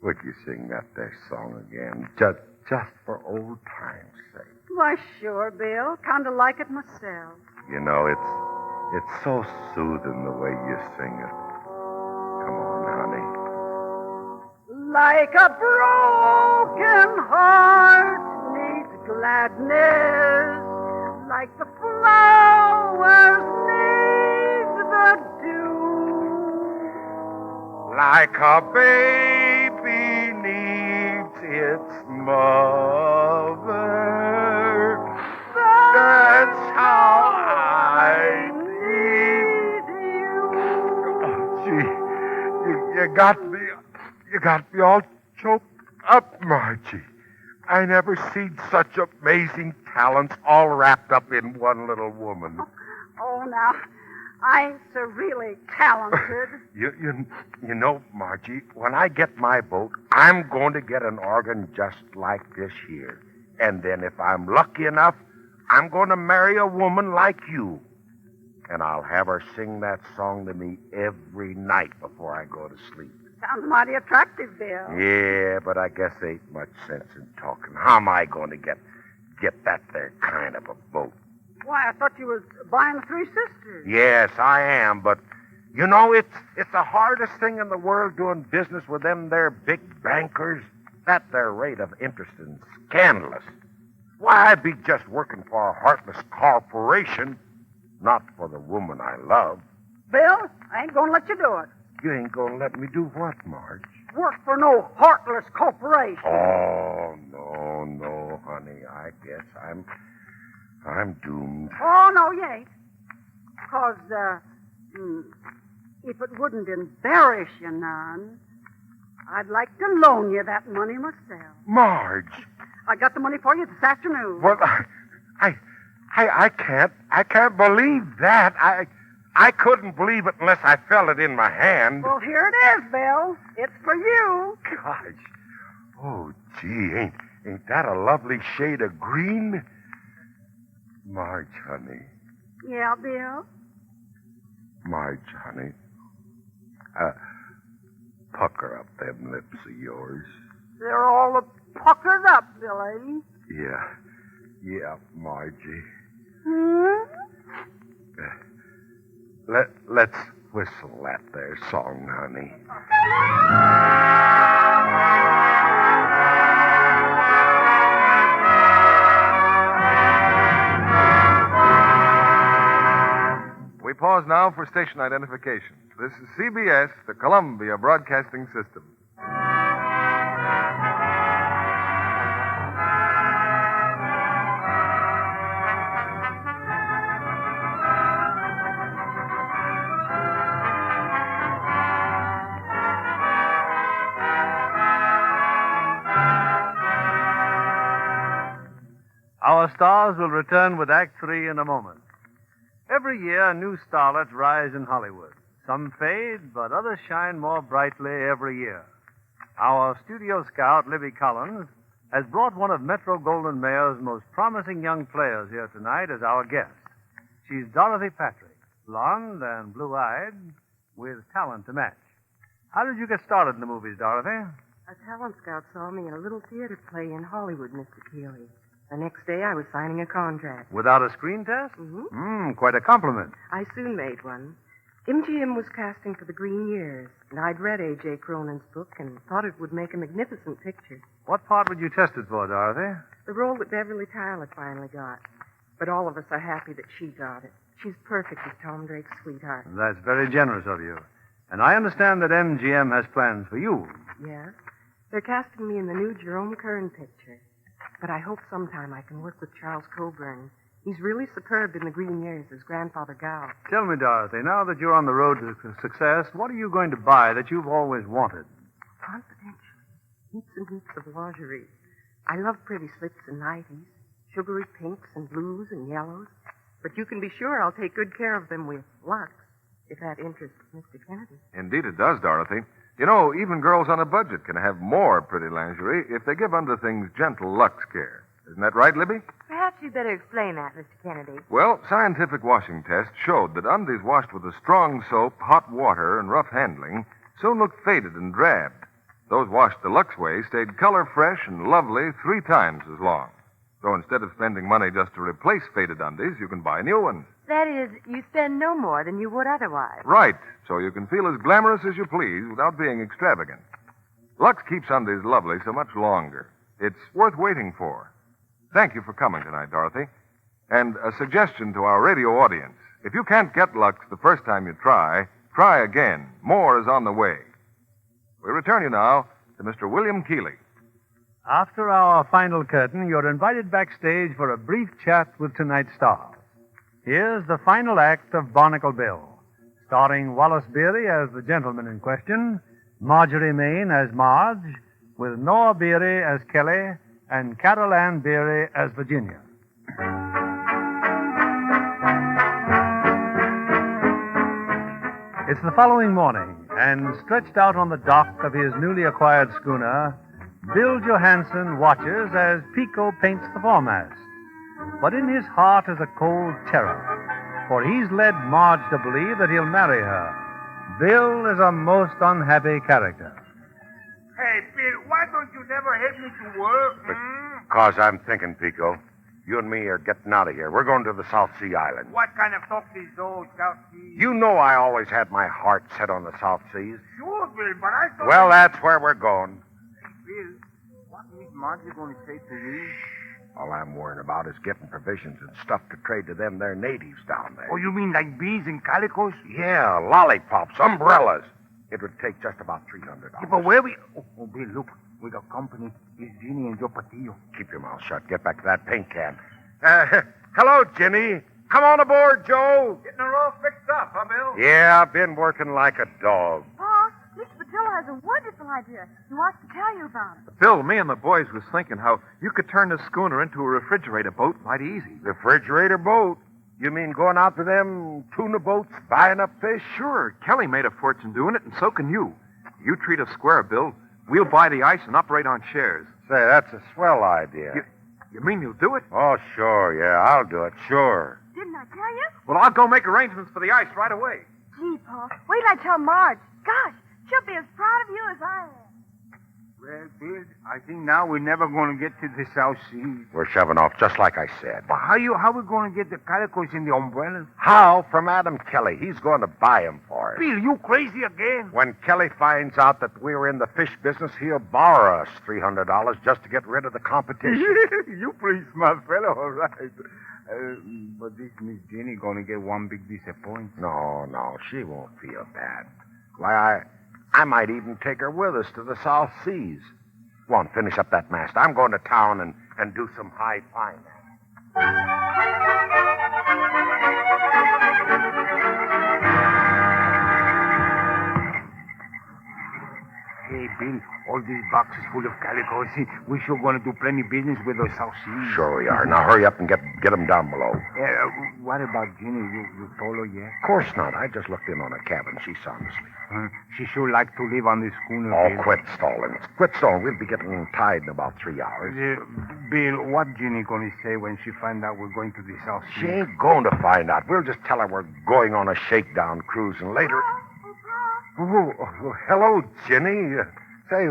would you sing that there song again? Just for old time's sake. Why, sure, Bill. Kind of like it myself. You know, it's so soothing the way you sing it. Come on, honey. Like a broken heart needs gladness, like the flowers need the dew. Like a baby needs its mother. That's how I need you. Oh, gee, you got me all choked up, Margie. I never seen such amazing talents all wrapped up in one little woman. Oh, now, I ain't so really talented. You know, Margie, when I get my boat, I'm going to get an organ just like this here. And then if I'm lucky enough, I'm going to marry a woman like you. And I'll have her sing that song to me every night before I go to sleep. Sounds mighty attractive, Bill. Yeah, but I guess there ain't much sense in talking. How am I going to get that there kind of a boat? Why, I thought you was buying the Three Sisters. Yes, I am, but you know, it's the hardest thing in the world doing business with them there big bankers. That their rate of interest is scandalous. Why, I'd be just working for a heartless corporation, not for the woman I love. Bill, I ain't gonna let you do it. You ain't gonna let me do what, Marge? Work for no heartless corporation. Oh, no, honey. I guess I'm doomed. Oh, no, you ain't. Because, if it wouldn't embarrass you none, I'd like to loan you that money myself. Marge. I got the money for you this afternoon. Well, I can't believe that. I couldn't believe it unless I felt it in my hand. Well, here it is, Bill. It's for you. Gosh. Oh, gee, ain't that a lovely shade of green? Marge, honey. Yeah, Bill? Marge, honey. Pucker up them lips of yours. They're all puckered up, Billy. Yeah, Margie. Hmm? Let's whistle that there song, honey. We pause now for station identification. This is CBS, the Columbia Broadcasting System. stars will return with Act 3 in a moment. Every year, new starlets rise in Hollywood. Some fade, but others shine more brightly every year. Our studio scout, Libby Collins, has brought one of Metro-Goldwyn-Mayer's most promising young players here tonight as our guest. She's Dorothy Patrick, blonde and blue-eyed, with talent to match. How did you get started in the movies, Dorothy? A talent scout saw me in a little theater play in Hollywood, Mr. Keeley. The next day, I was signing a contract. Without a screen test? Mm-hmm. Quite a compliment. I soon made one. MGM was casting for The Green Years, and I'd read A.J. Cronin's book and thought it would make a magnificent picture. What part would you test it for, Dorothy? The role that Beverly Tyler finally got. But all of us are happy that she got it. She's perfect as Tom Drake's sweetheart. That's very generous of you. And I understand that MGM has plans for you. Yes. They're casting me in the new Jerome Kern picture. But I hope sometime I can work with Charles Coburn. He's really superb in The Green Years as Grandfather Gow. Tell me, Dorothy, now that you're on the road to success, what are you going to buy that you've always wanted? Confidentially, heaps and heaps of lingerie. I love pretty slips and nighties, sugary pinks and blues and yellows. But you can be sure I'll take good care of them with Lux, if that interests Mr. Kennedy. Indeed it does, Dorothy. You know, even girls on a budget can have more pretty lingerie if they give underthings gentle Lux care. Isn't that right, Libby? Perhaps you'd better explain that, Mr. Kennedy. Well, scientific washing tests showed that undies washed with a strong soap, hot water, and rough handling soon looked faded and drabbed. Those washed the Lux way stayed color fresh and lovely 3 times as long. So instead of spending money just to replace faded undies, you can buy new ones. That is, you spend no more than you would otherwise. Right, so you can feel as glamorous as you please without being extravagant. Lux keeps undies lovely so much longer. It's worth waiting for. Thank you for coming tonight, Dorothy. And a suggestion to our radio audience. If you can't get Lux the first time you try again. More is on the way. We return you now to Mr. William Keeley. After our final curtain, you're invited backstage for a brief chat with tonight's stars. Here's the final act of Barnacle Bill, starring Wallace Beery as the gentleman in question, Marjorie Main as Marge, with Noah Beery as Kelly, and Carol Ann Beery as Virginia. It's the following morning, and stretched out on the dock of his newly acquired schooner, Bill Johansen watches as Pico paints the foremast. But in his heart is a cold terror, for he's led Marge to believe that he'll marry her. Bill is a most unhappy character. Hey, Bill, why don't you never help me to work? Because I'm thinking, Pico. You and me are getting out of here. We're going to the South Sea Islands. What kind of talk is those, South Sea? You know I always had my heart set on the South Seas. Sure, Bill, but I thought... Well, that's where we're going. Bill, what is Margie going to say to you? All I'm worrying about is getting provisions and stuff to trade to them their natives down there. Oh, you mean like bees and calicos? Yeah, lollipops, umbrellas. It would take just about $300. Yeah, but where we... Oh, Bill, look. We got company. It's Ginny and Joe Patillo. Keep your mouth shut. Get back to that paint can. Hello, Ginny. Come on aboard, Joe. Getting her all fixed up, huh, Bill? Yeah, I've been working like a dog. Pa, Mr. Patillo has a wonderful idea. He wants to tell you about it. Bill, me and the boys was thinking how you could turn this schooner into a refrigerator boat mighty easy. Refrigerator boat? You mean going out to them tuna boats, buying up fish? Sure. Kelly made a fortune doing it, and so can you. You treat us square, Bill. We'll buy the ice and operate on shares. Say, that's a swell idea. You mean you'll do it? Oh, sure, yeah, I'll do it, sure. Didn't I tell you? Well, I'll go make arrangements for the ice right away. Gee, Pa, wait till I tell Marge. Gosh, she'll be as proud of you as I am. Well, Bill, I think now we're never going to get to the South Seas. We're shoving off just like I said. But how we going to get the calicos and the umbrellas? How? From Adam Kelly. He's going to buy them for us. Bill, you crazy again? When Kelly finds out that we're in the fish business, he'll borrow us $300 just to get rid of the competition. You pretty smart fellow, all right. But this Miss Jenny going to get one big disappointment. No, she won't feel bad. Why, I might even take her with us to the South Seas. Go on, finish up that mast. I'm going to town and do some high finance. Hey, Bill, all these boxes full of calico. See, we sure going to do plenty business with those South Seas. Sure we are. Now hurry up and get them down below. What about Ginny? You told her yet? Of course not. I just looked in on her cabin. She's sound asleep. She sure like to live on this schooner. Oh, Bill. quit stalling. Quit stalling. We'll be getting tied in about 3 hours. Bill, what Ginny going to say when she find out we're going to the South Sea? She ain't going to find out. We'll just tell her we're going on a shakedown cruise, and later... Oh, hello, Ginny. Say,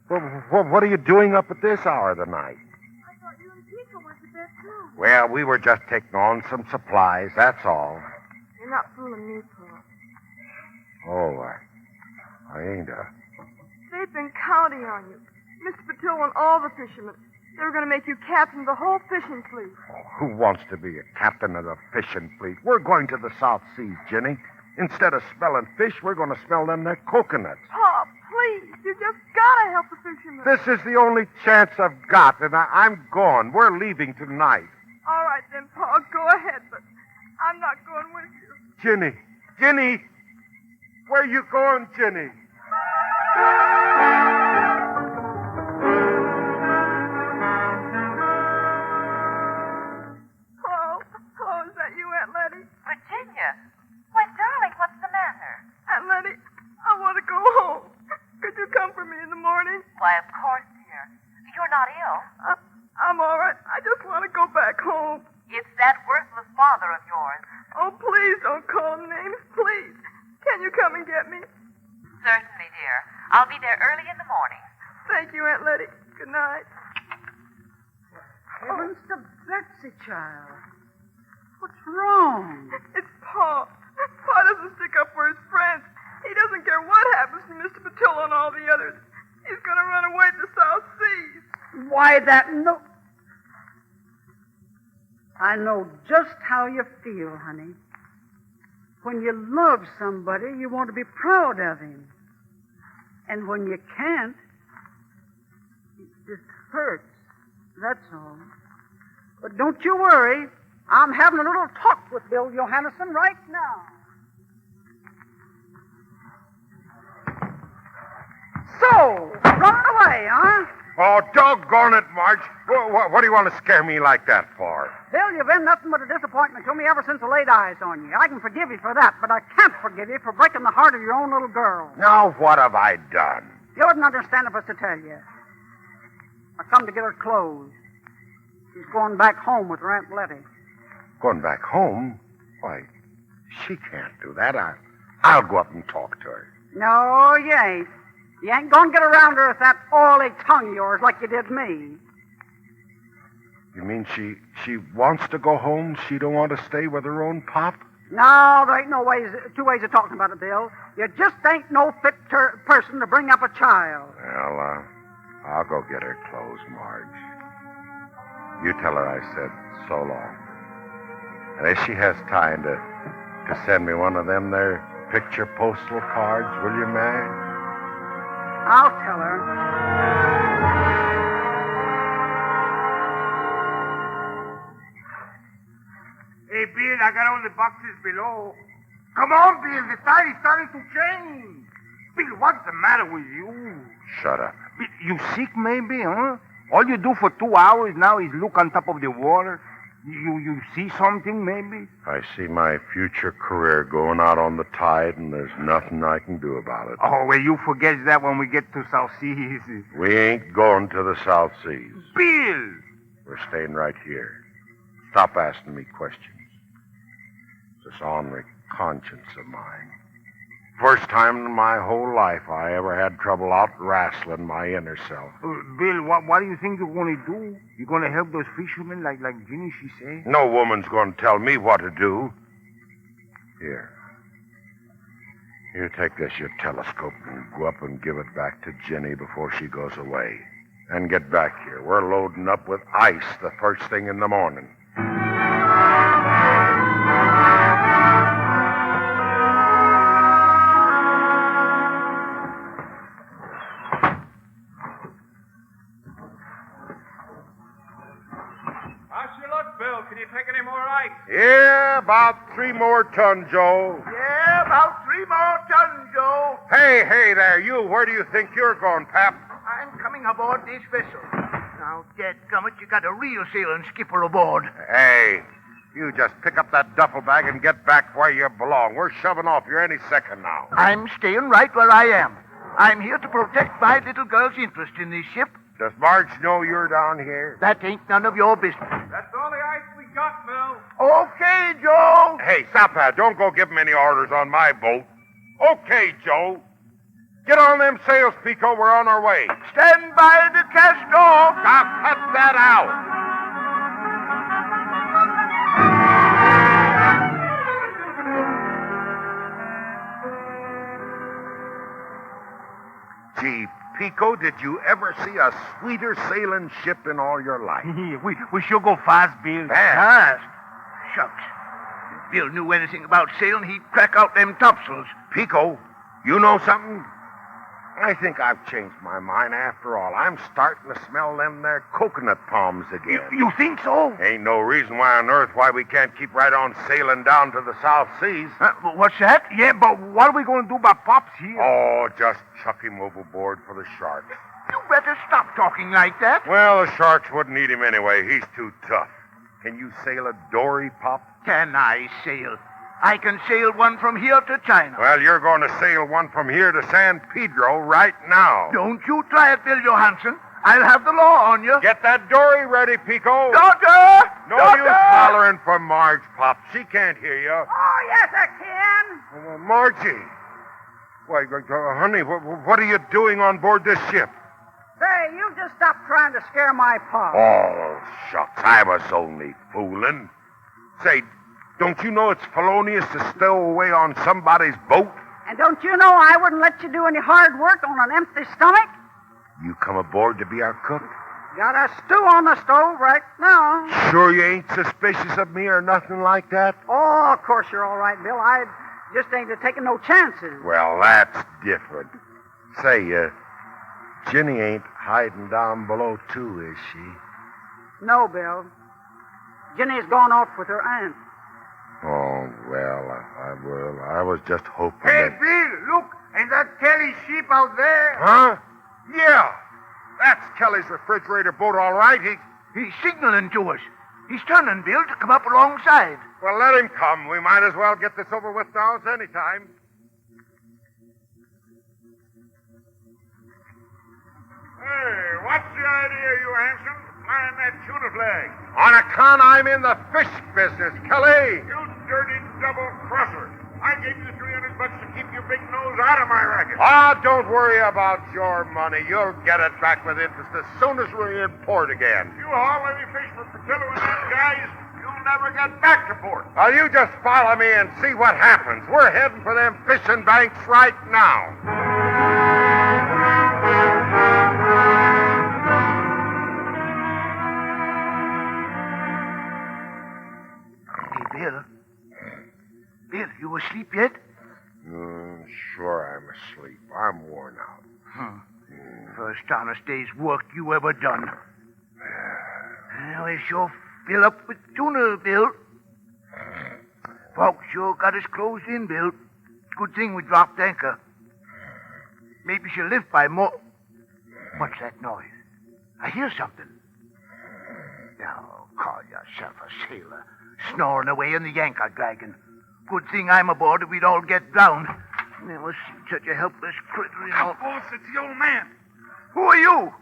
what are you doing up at this hour of the night? I thought you and Pico went to bed, too. Well, we were just taking on some supplies, that's all. You're not fooling me, Pa. Oh, I ain't, They've been counting on you. Mr. Patil and all the fishermen. They were going to make you captain of the whole fishing fleet. Oh, who wants to be a captain of the fishing fleet? We're going to the South Seas, Ginny. Instead of smelling fish, we're going to smell them there coconuts. Pa, please. You just got to help the fishermen. This is the only chance I've got, and I'm going. We're leaving tonight. All right, then, Pa. Go ahead, but I'm not going with you. Ginny! Where you going, Ginny? Oh, is that you, Aunt Letty? Virginia. Why, darling, what's the matter? Aunt Letty, I want to go home. Could you come for me in the morning? Why, of course, dear. You're not ill. I'm all right. I just want to go back home. It's that worthless father of yours. Oh, please don't call him names, please. Can you come and get me? Certainly, dear. I'll be there early in the morning. Thank you, Aunt Letty. Good night. Heavens to Betsy, child. What's wrong? It's Pa. Pa doesn't stick up for his friends. He doesn't care what happens to Mr. Patil and all the others. He's going to run away to the South Seas. Why, that no... I know just how you feel, honey. When you love somebody, you want to be proud of him. And when you can't, it just hurts. That's all. But don't you worry. I'm having a little talk with Bill Johansen right now. So, running away, huh? Oh, doggone it, Marge. What do you want to scare me like that for? Bill, you've been nothing but a disappointment to me ever since I laid eyes on you. I can forgive you for that, but I can't forgive you for breaking the heart of your own little girl. Now, what have I done? You wouldn't understand if I was to tell you. I come to get her clothes. She's going back home with her Aunt Letty. Going back home? Why, she can't do that. I'll go up and talk to her. No, you ain't. You ain't going to get around her with that oily tongue of yours like you did me. You mean she wants to go home? She don't want to stay with her own pop? No, there ain't two ways of talking about it, Bill. You just ain't no fit person to bring up a child. Well, I'll go get her clothes, Marge. You tell her I said so long. And if she has time to send me one of them there picture postal cards, will you, Marge? I'll tell her. Hey, Bill, I got all the boxes below. Come on, Bill, the tide is starting to change. Bill, what's the matter with you? Shut up. Bill, you sick maybe, huh? All you do for 2 hours now is look on top of the water. You see something, maybe? I see my future career going out on the tide, and there's nothing I can do about it. Oh, well, you forget that when we get to South Seas. We ain't going to the South Seas. Bill! We're staying right here. Stop asking me questions. It's this ornery conscience of mine. First time in my whole life I ever had trouble out-wrestling my inner self. Bill, what do you think you're going to do? You going to help those fishermen like Ginny, she say? No woman's going to tell me what to do. Here. You take this, your telescope, and go up and give it back to Ginny before she goes away. And get back here. We're loading up with ice the first thing in the morning. Bill, can you take any more ice? Yeah, about 3 more tons, Joe. Yeah, about 3 more tons, Joe. Hey there, you. Where do you think you're going, Pap? I'm coming aboard this vessel. Now, dadgummit, you got a real sailing skipper aboard. Hey, you just pick up that duffel bag and get back where you belong. We're shoving off here any second now. I'm staying right where I am. I'm here to protect my little girl's interest in this ship. Does Marge know you're down here? That ain't none of your business. That's all the ice we got, Bill. Okay, Joe. Hey, stop that. Don't go give him any orders on my boat. Okay, Joe. Get on them sails, Pico. We're on our way. Stand by to cast off. Now cut that out. Gee, Pico, did you ever see a sweeter sailing ship in all your life? we sure go fast, Bill. Fast? Shucks. If Bill knew anything about sailing, he'd crack out them topsails. Pico, you know something? I think I've changed my mind after all. I'm starting to smell them there coconut palms again. You think so? Ain't no reason why on earth why we can't keep right on sailing down to the South Seas. What's that? Yeah, but what are we going to do about Pops here? Oh, just chuck him overboard for the sharks. You better stop talking like that. Well, the sharks wouldn't eat him anyway. He's too tough. Can you sail a dory, Pop? Can I sail? I can sail one from here to China. Well, you're going to sail one from here to San Pedro right now. Don't you try it, Bill Johansen. I'll have the law on you. Get that dory ready, Pico. Doctor! No Doctor! use hollering for Marge, Pop. She can't hear you. Oh, yes, I can. Margie. Why, honey, what are you doing on board this ship? Say, you just stop trying to scare my pa. Oh, shucks. I was only fooling. Say, don't you know it's felonious to stow away on somebody's boat? And don't you know I wouldn't let you do any hard work on an empty stomach? You come aboard to be our cook? Got a stew on the stove right now. Sure you ain't suspicious of me or nothing like that? Oh, of course you're all right, Bill. I just ain't taking no chances. Well, that's different. Say, Ginny ain't hiding down below, too, is she? No, Bill. Ginny's gone off with her aunt. Oh, well, I was just hoping Hey, that... Bill, look. Ain't that Kelly's ship out there? Huh? Yeah. That's Kelly's refrigerator boat, all right. He's signaling to us. He's turning, Bill, to come up alongside. Well, let him come. We might as well get this over with now as any time. Hey, what's the idea, you Hansen? Flying that tuna flag. On account I'm in the fish business, Kelly. You dirty double-crosser. I gave you $300 to keep your big nose out of my racket. Ah, don't worry about your money. You'll get it back with interest as soon as we're in port again. You haul any fish for Patillo and them guys, you'll never get back to port. Well, you just follow me and see what happens. We're heading for them fishing banks right now. Hey, Bill. Bill, you asleep yet? Sure I'm asleep. I'm worn out. First honest day's work you ever done. Well, we sure fill up with tuna, Bill. Folks sure got us closed in, Bill. Good thing we dropped anchor. Maybe she'll live by more... What's that noise? I hear something. Now, call yourself a sailor. Snoring away in the anchor dragon. Good thing I'm aboard or we'd all get drowned. Never seen such a helpless critter in all... Boss, it's the old man. Who are you?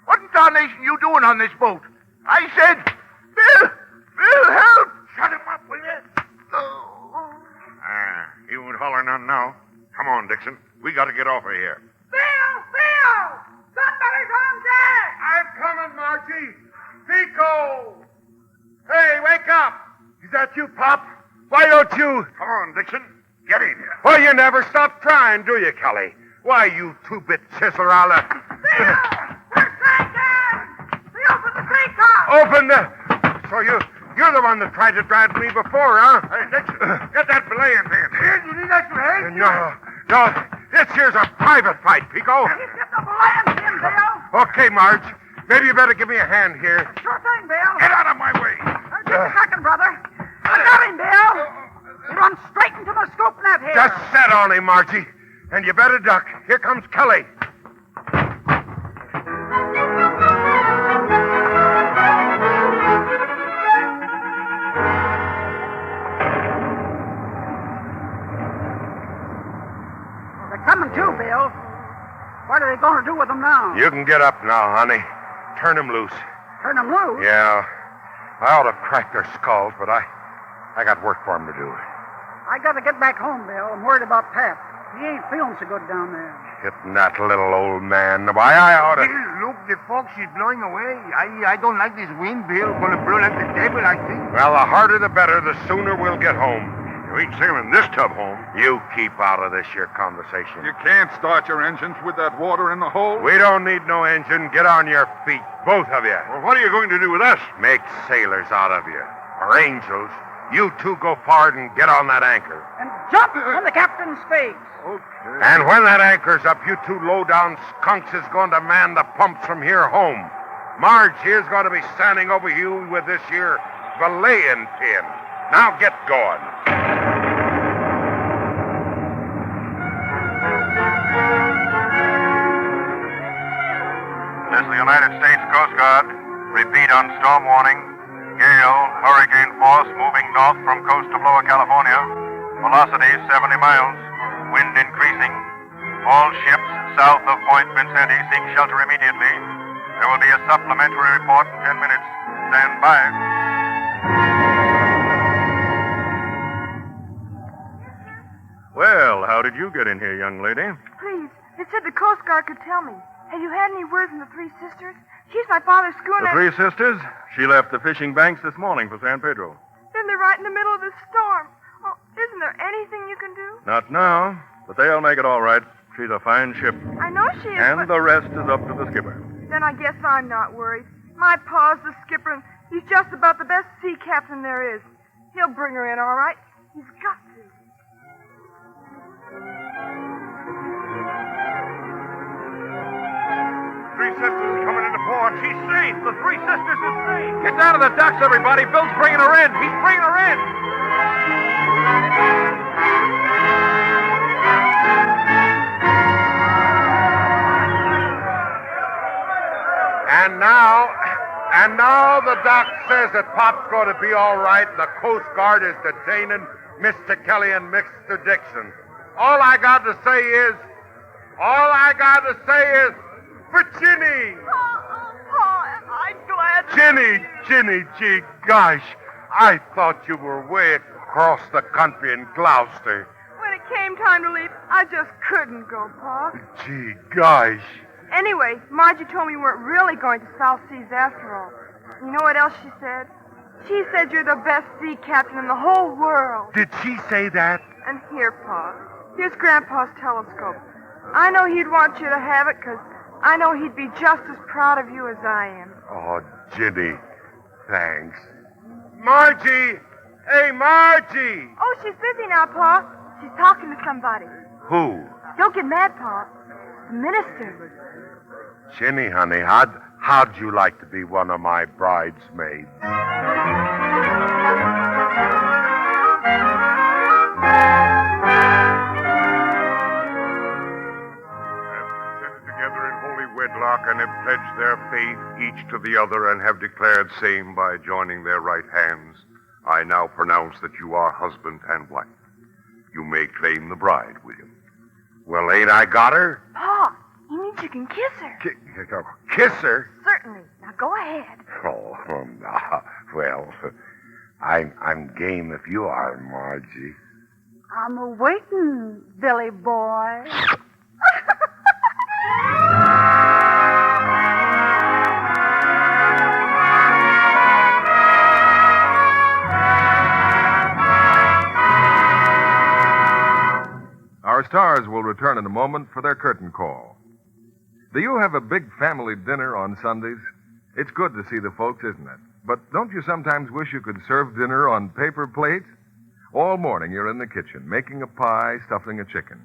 What in tarnation you doing on this boat? I said, Bill! Bill, help! Shut him up, will you? He won't holler none now. Come on, Dixon. We got to get off of here. Bill! Bill! Somebody's on deck! I'm coming, Margie. Pico! Hey, wake up! Is that you, Pop? Why don't you... Come on, Dixon. Get in here. Well, you never stop trying, do you, Kelly? Why, you two-bit chiseler, I'll... Bill! We're sinking! Bill, open the treetop! Open the... So you're the one that tried to drive me before, huh? Hey, Dixon, get that belaying pin. Bill, you need that to help? No, this here's a private fight, Pico. He's got the land in, Bill! Okay, Marge. Maybe you better give me a hand here. Sure thing, Bill. Get out of my way. Just a second, brother. I got him, Bill. He runs straight into my scoop net here. Just set on him, Margie. And you better duck. Here comes Kelly. too, Bill. What are they going to do with them now? You can get up now, honey. Turn them loose. Turn them loose? Yeah. I ought to crack their skulls, but I got work for them to do. I got to get back home, Bill. I'm worried about Pap. He ain't feeling so good down there. Hitting that little old man. Why, I ought to... Bill, look, the fog is blowing away. I don't like this wind, Bill. Gonna blow like the devil, I think. Well, the harder the better. The sooner we'll get home. You ain't sailing this tub home. You keep out of this here conversation. You can't start your engines with that water in the hole. We don't need no engine. Get on your feet, both of you. Well, what are you going to do with us? Make sailors out of you. Or angels. You two go forward and get on that anchor. And jump on the captain's face. Okay. And when that anchor's up, you two low-down skunks is going to man the pumps from here home. Marge here's going to be standing over you with this here belaying pin. Now get going. This is the United States Coast Guard. Repeat on storm warning. Gale, hurricane force moving north from coast of Lower California. Velocity 70 miles. Wind increasing. All ships south of Point Vincenti seek shelter immediately. There will be a supplementary report in 10 minutes. Stand by. Well, how did you get in here, young lady? Please, it said the Coast Guard could tell me. Have you had any word from the Three Sisters? She's my father's schooner. The Three Sisters? She left the fishing banks this morning for San Pedro. Then they're right in the middle of the storm. Oh, isn't there anything you can do? Not now, but they'll make it all right. She's a fine ship. I know she is, And but... the rest is up to the skipper. Then I guess I'm not worried. My pa's the skipper, and he's just about the best sea captain there is. He'll bring her in, all right. He's got to. Three Sisters coming into port. She's safe. The Three Sisters is safe. Get down to the docks, everybody. Bill's bringing her in. He's bringing her in. And now the doc says that Pop's going to be all right. The Coast Guard is detaining Mr. Kelly and Mr. Dixon. All I got to say is, for Ginny. Pa, am I glad? Ginny, gee, gosh. I thought you were way across the country in Gloucester. When it came time to leave, I just couldn't go, Pa. Gee, gosh. Anyway, Margie told me you weren't really going to South Seas after all. You know what else she said? She said you're the best sea captain in the whole world. Did she say that? And here, Pa, here's Grandpa's telescope. I know he'd want you to have it because I know he'd be just as proud of you as I am. Oh, Ginny, thanks. Margie! Hey, Margie! Oh, she's busy now, Pa. She's talking to somebody. Who? Don't get mad, Pa. The minister. Ginny, honey, how'd you like to be one of my bridesmaids? Together in holy wedlock and have pledged their faith each to the other and have declared same by joining their right hands, I now pronounce that you are husband and wife. You may claim the bride, William. Well, ain't I got her? Pa, he means you can kiss her. Kiss her? Certainly. Now go ahead. Oh, well, I'm game if you are, Margie. I'm a-waiting, Billy boy. Our stars will return in a moment for their curtain call. Do you have a big family dinner on Sundays? It's good to see the folks, isn't it? But don't you sometimes wish you could serve dinner on paper plates? All morning you're in the kitchen, making a pie, stuffing a chicken.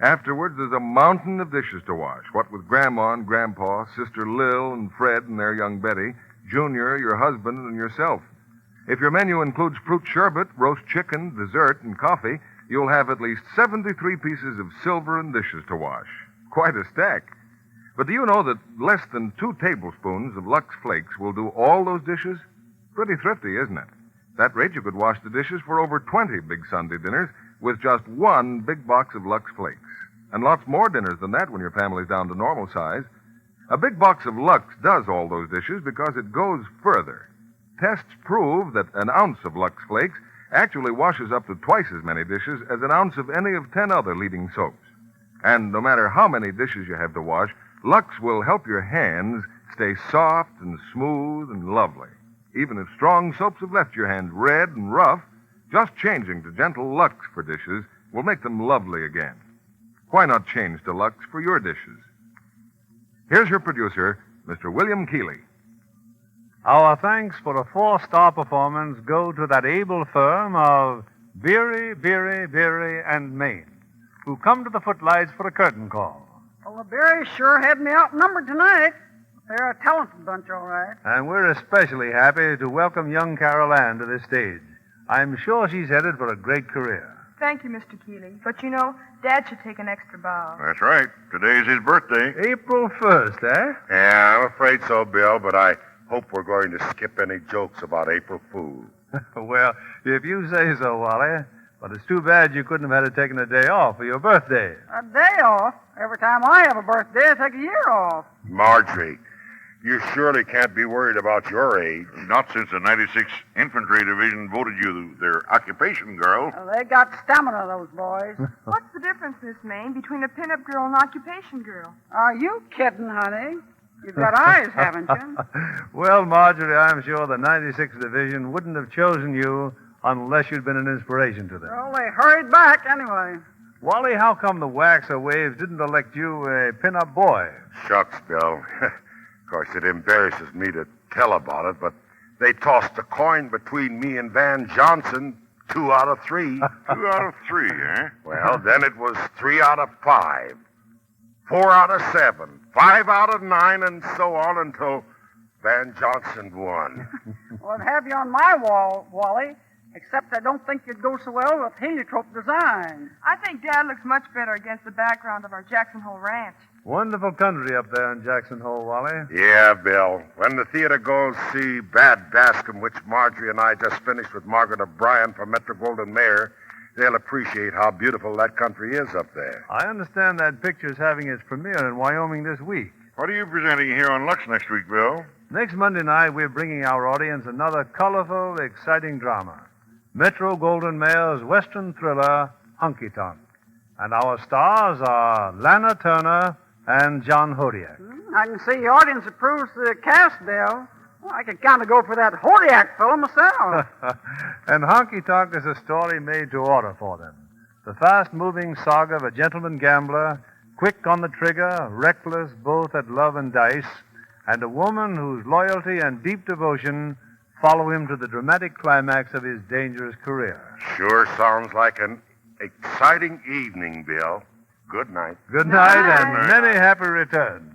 Afterwards, there's a mountain of dishes to wash, what with Grandma and Grandpa, Sister Lil and Fred and their young Betty, Junior, your husband, and yourself. If your menu includes fruit sherbet, roast chicken, dessert, and coffee, you'll have at least 73 pieces of silver and dishes to wash. Quite a stack. But do you know that less than 2 tablespoons of Lux Flakes will do all those dishes? Pretty thrifty, isn't it? At that rate, you could wash the dishes for over 20 big Sunday dinners with just 1 big box of Lux Flakes. and lots more dinners than that when your family's down to normal size. A big box of Lux does all those dishes because it goes further. Tests prove that an ounce of Lux Flakes actually washes up to twice as many dishes as an ounce of any of 10 other leading soaps. And no matter how many dishes you have to wash, Lux will help your hands stay soft and smooth and lovely. Even if strong soaps have left your hands red and rough, just changing to gentle Lux for dishes will make them lovely again. Why not change to Lux for your dishes? Here's your producer, Mr. William Keeley. Our thanks for a 4-star performance go to that able firm of Beery, and Main, who come to the footlights for a curtain call. Well, the Berries sure had me outnumbered tonight. They're a talented bunch, all right. And we're especially happy to welcome young Carol Ann to this stage. I'm sure she's headed for a great career. Thank you, Mr. Keeley. But you know, Dad should take an extra bow. That's right. Today's his birthday. April 1st, eh? Yeah, I'm afraid so, Bill, but I hope we're going to skip any jokes about April Fool. Well, if you say so, Wally. But it's too bad you couldn't have had it taken a day off for your birthday. A day off? Every time I have a birthday, I take a year off. Marjorie, you surely can't be worried about your age. Not since the 96th Infantry Division voted you their occupation girl. Well, they got stamina, those boys. What's the difference, Miss Main, between a pinup girl and an occupation girl? Are you kidding, honey? You've got eyes, haven't you? Well, Marjorie, I'm sure the 96th Division wouldn't have chosen you unless you'd been an inspiration to them. Well, they hurried back anyway. Wally, how come the Waxer Waves didn't elect you a pin-up boy? Shucks, Bill. Of course, it embarrasses me to tell about it, but they tossed a coin between me and Van Johnson 2 out of 3. 2 out of 3, eh? Well, then it was 3 out of 5, 4 out of 7, 5 out of 9, and so on until Van Johnson won. Well, I'd have you on my wall, Wally, except I don't think you'd go so well with heliotrope design. I think Dad looks much better against the background of our Jackson Hole Ranch. Wonderful country up there in Jackson Hole, Wally. Yeah, Bill. When the theater goes see Bad Bascom, which Marjorie and I just finished with Margaret O'Brien for Metro-Goldwyn-Mayer, they'll appreciate how beautiful that country is up there. I understand that picture's having its premiere in Wyoming this week. What are you presenting here on Lux next week, Bill? Next Monday night, we're bringing our audience another colorful, exciting drama. Metro-Goldwyn-Mayer's Western thriller, Hunky Tonk. And our stars are Lana Turner and John Hodiak. I can see the audience approves the cast, Bill. Well, I could kind of go for that Hodiak fellow myself. And Honky Tonk is a story made to order for them. The fast-moving saga of a gentleman gambler, quick on the trigger, reckless both at love and dice, and a woman whose loyalty and deep devotion follow him to the dramatic climax of his dangerous career. Sure sounds like an exciting evening, Bill. Good night. Good night, and many happy returns.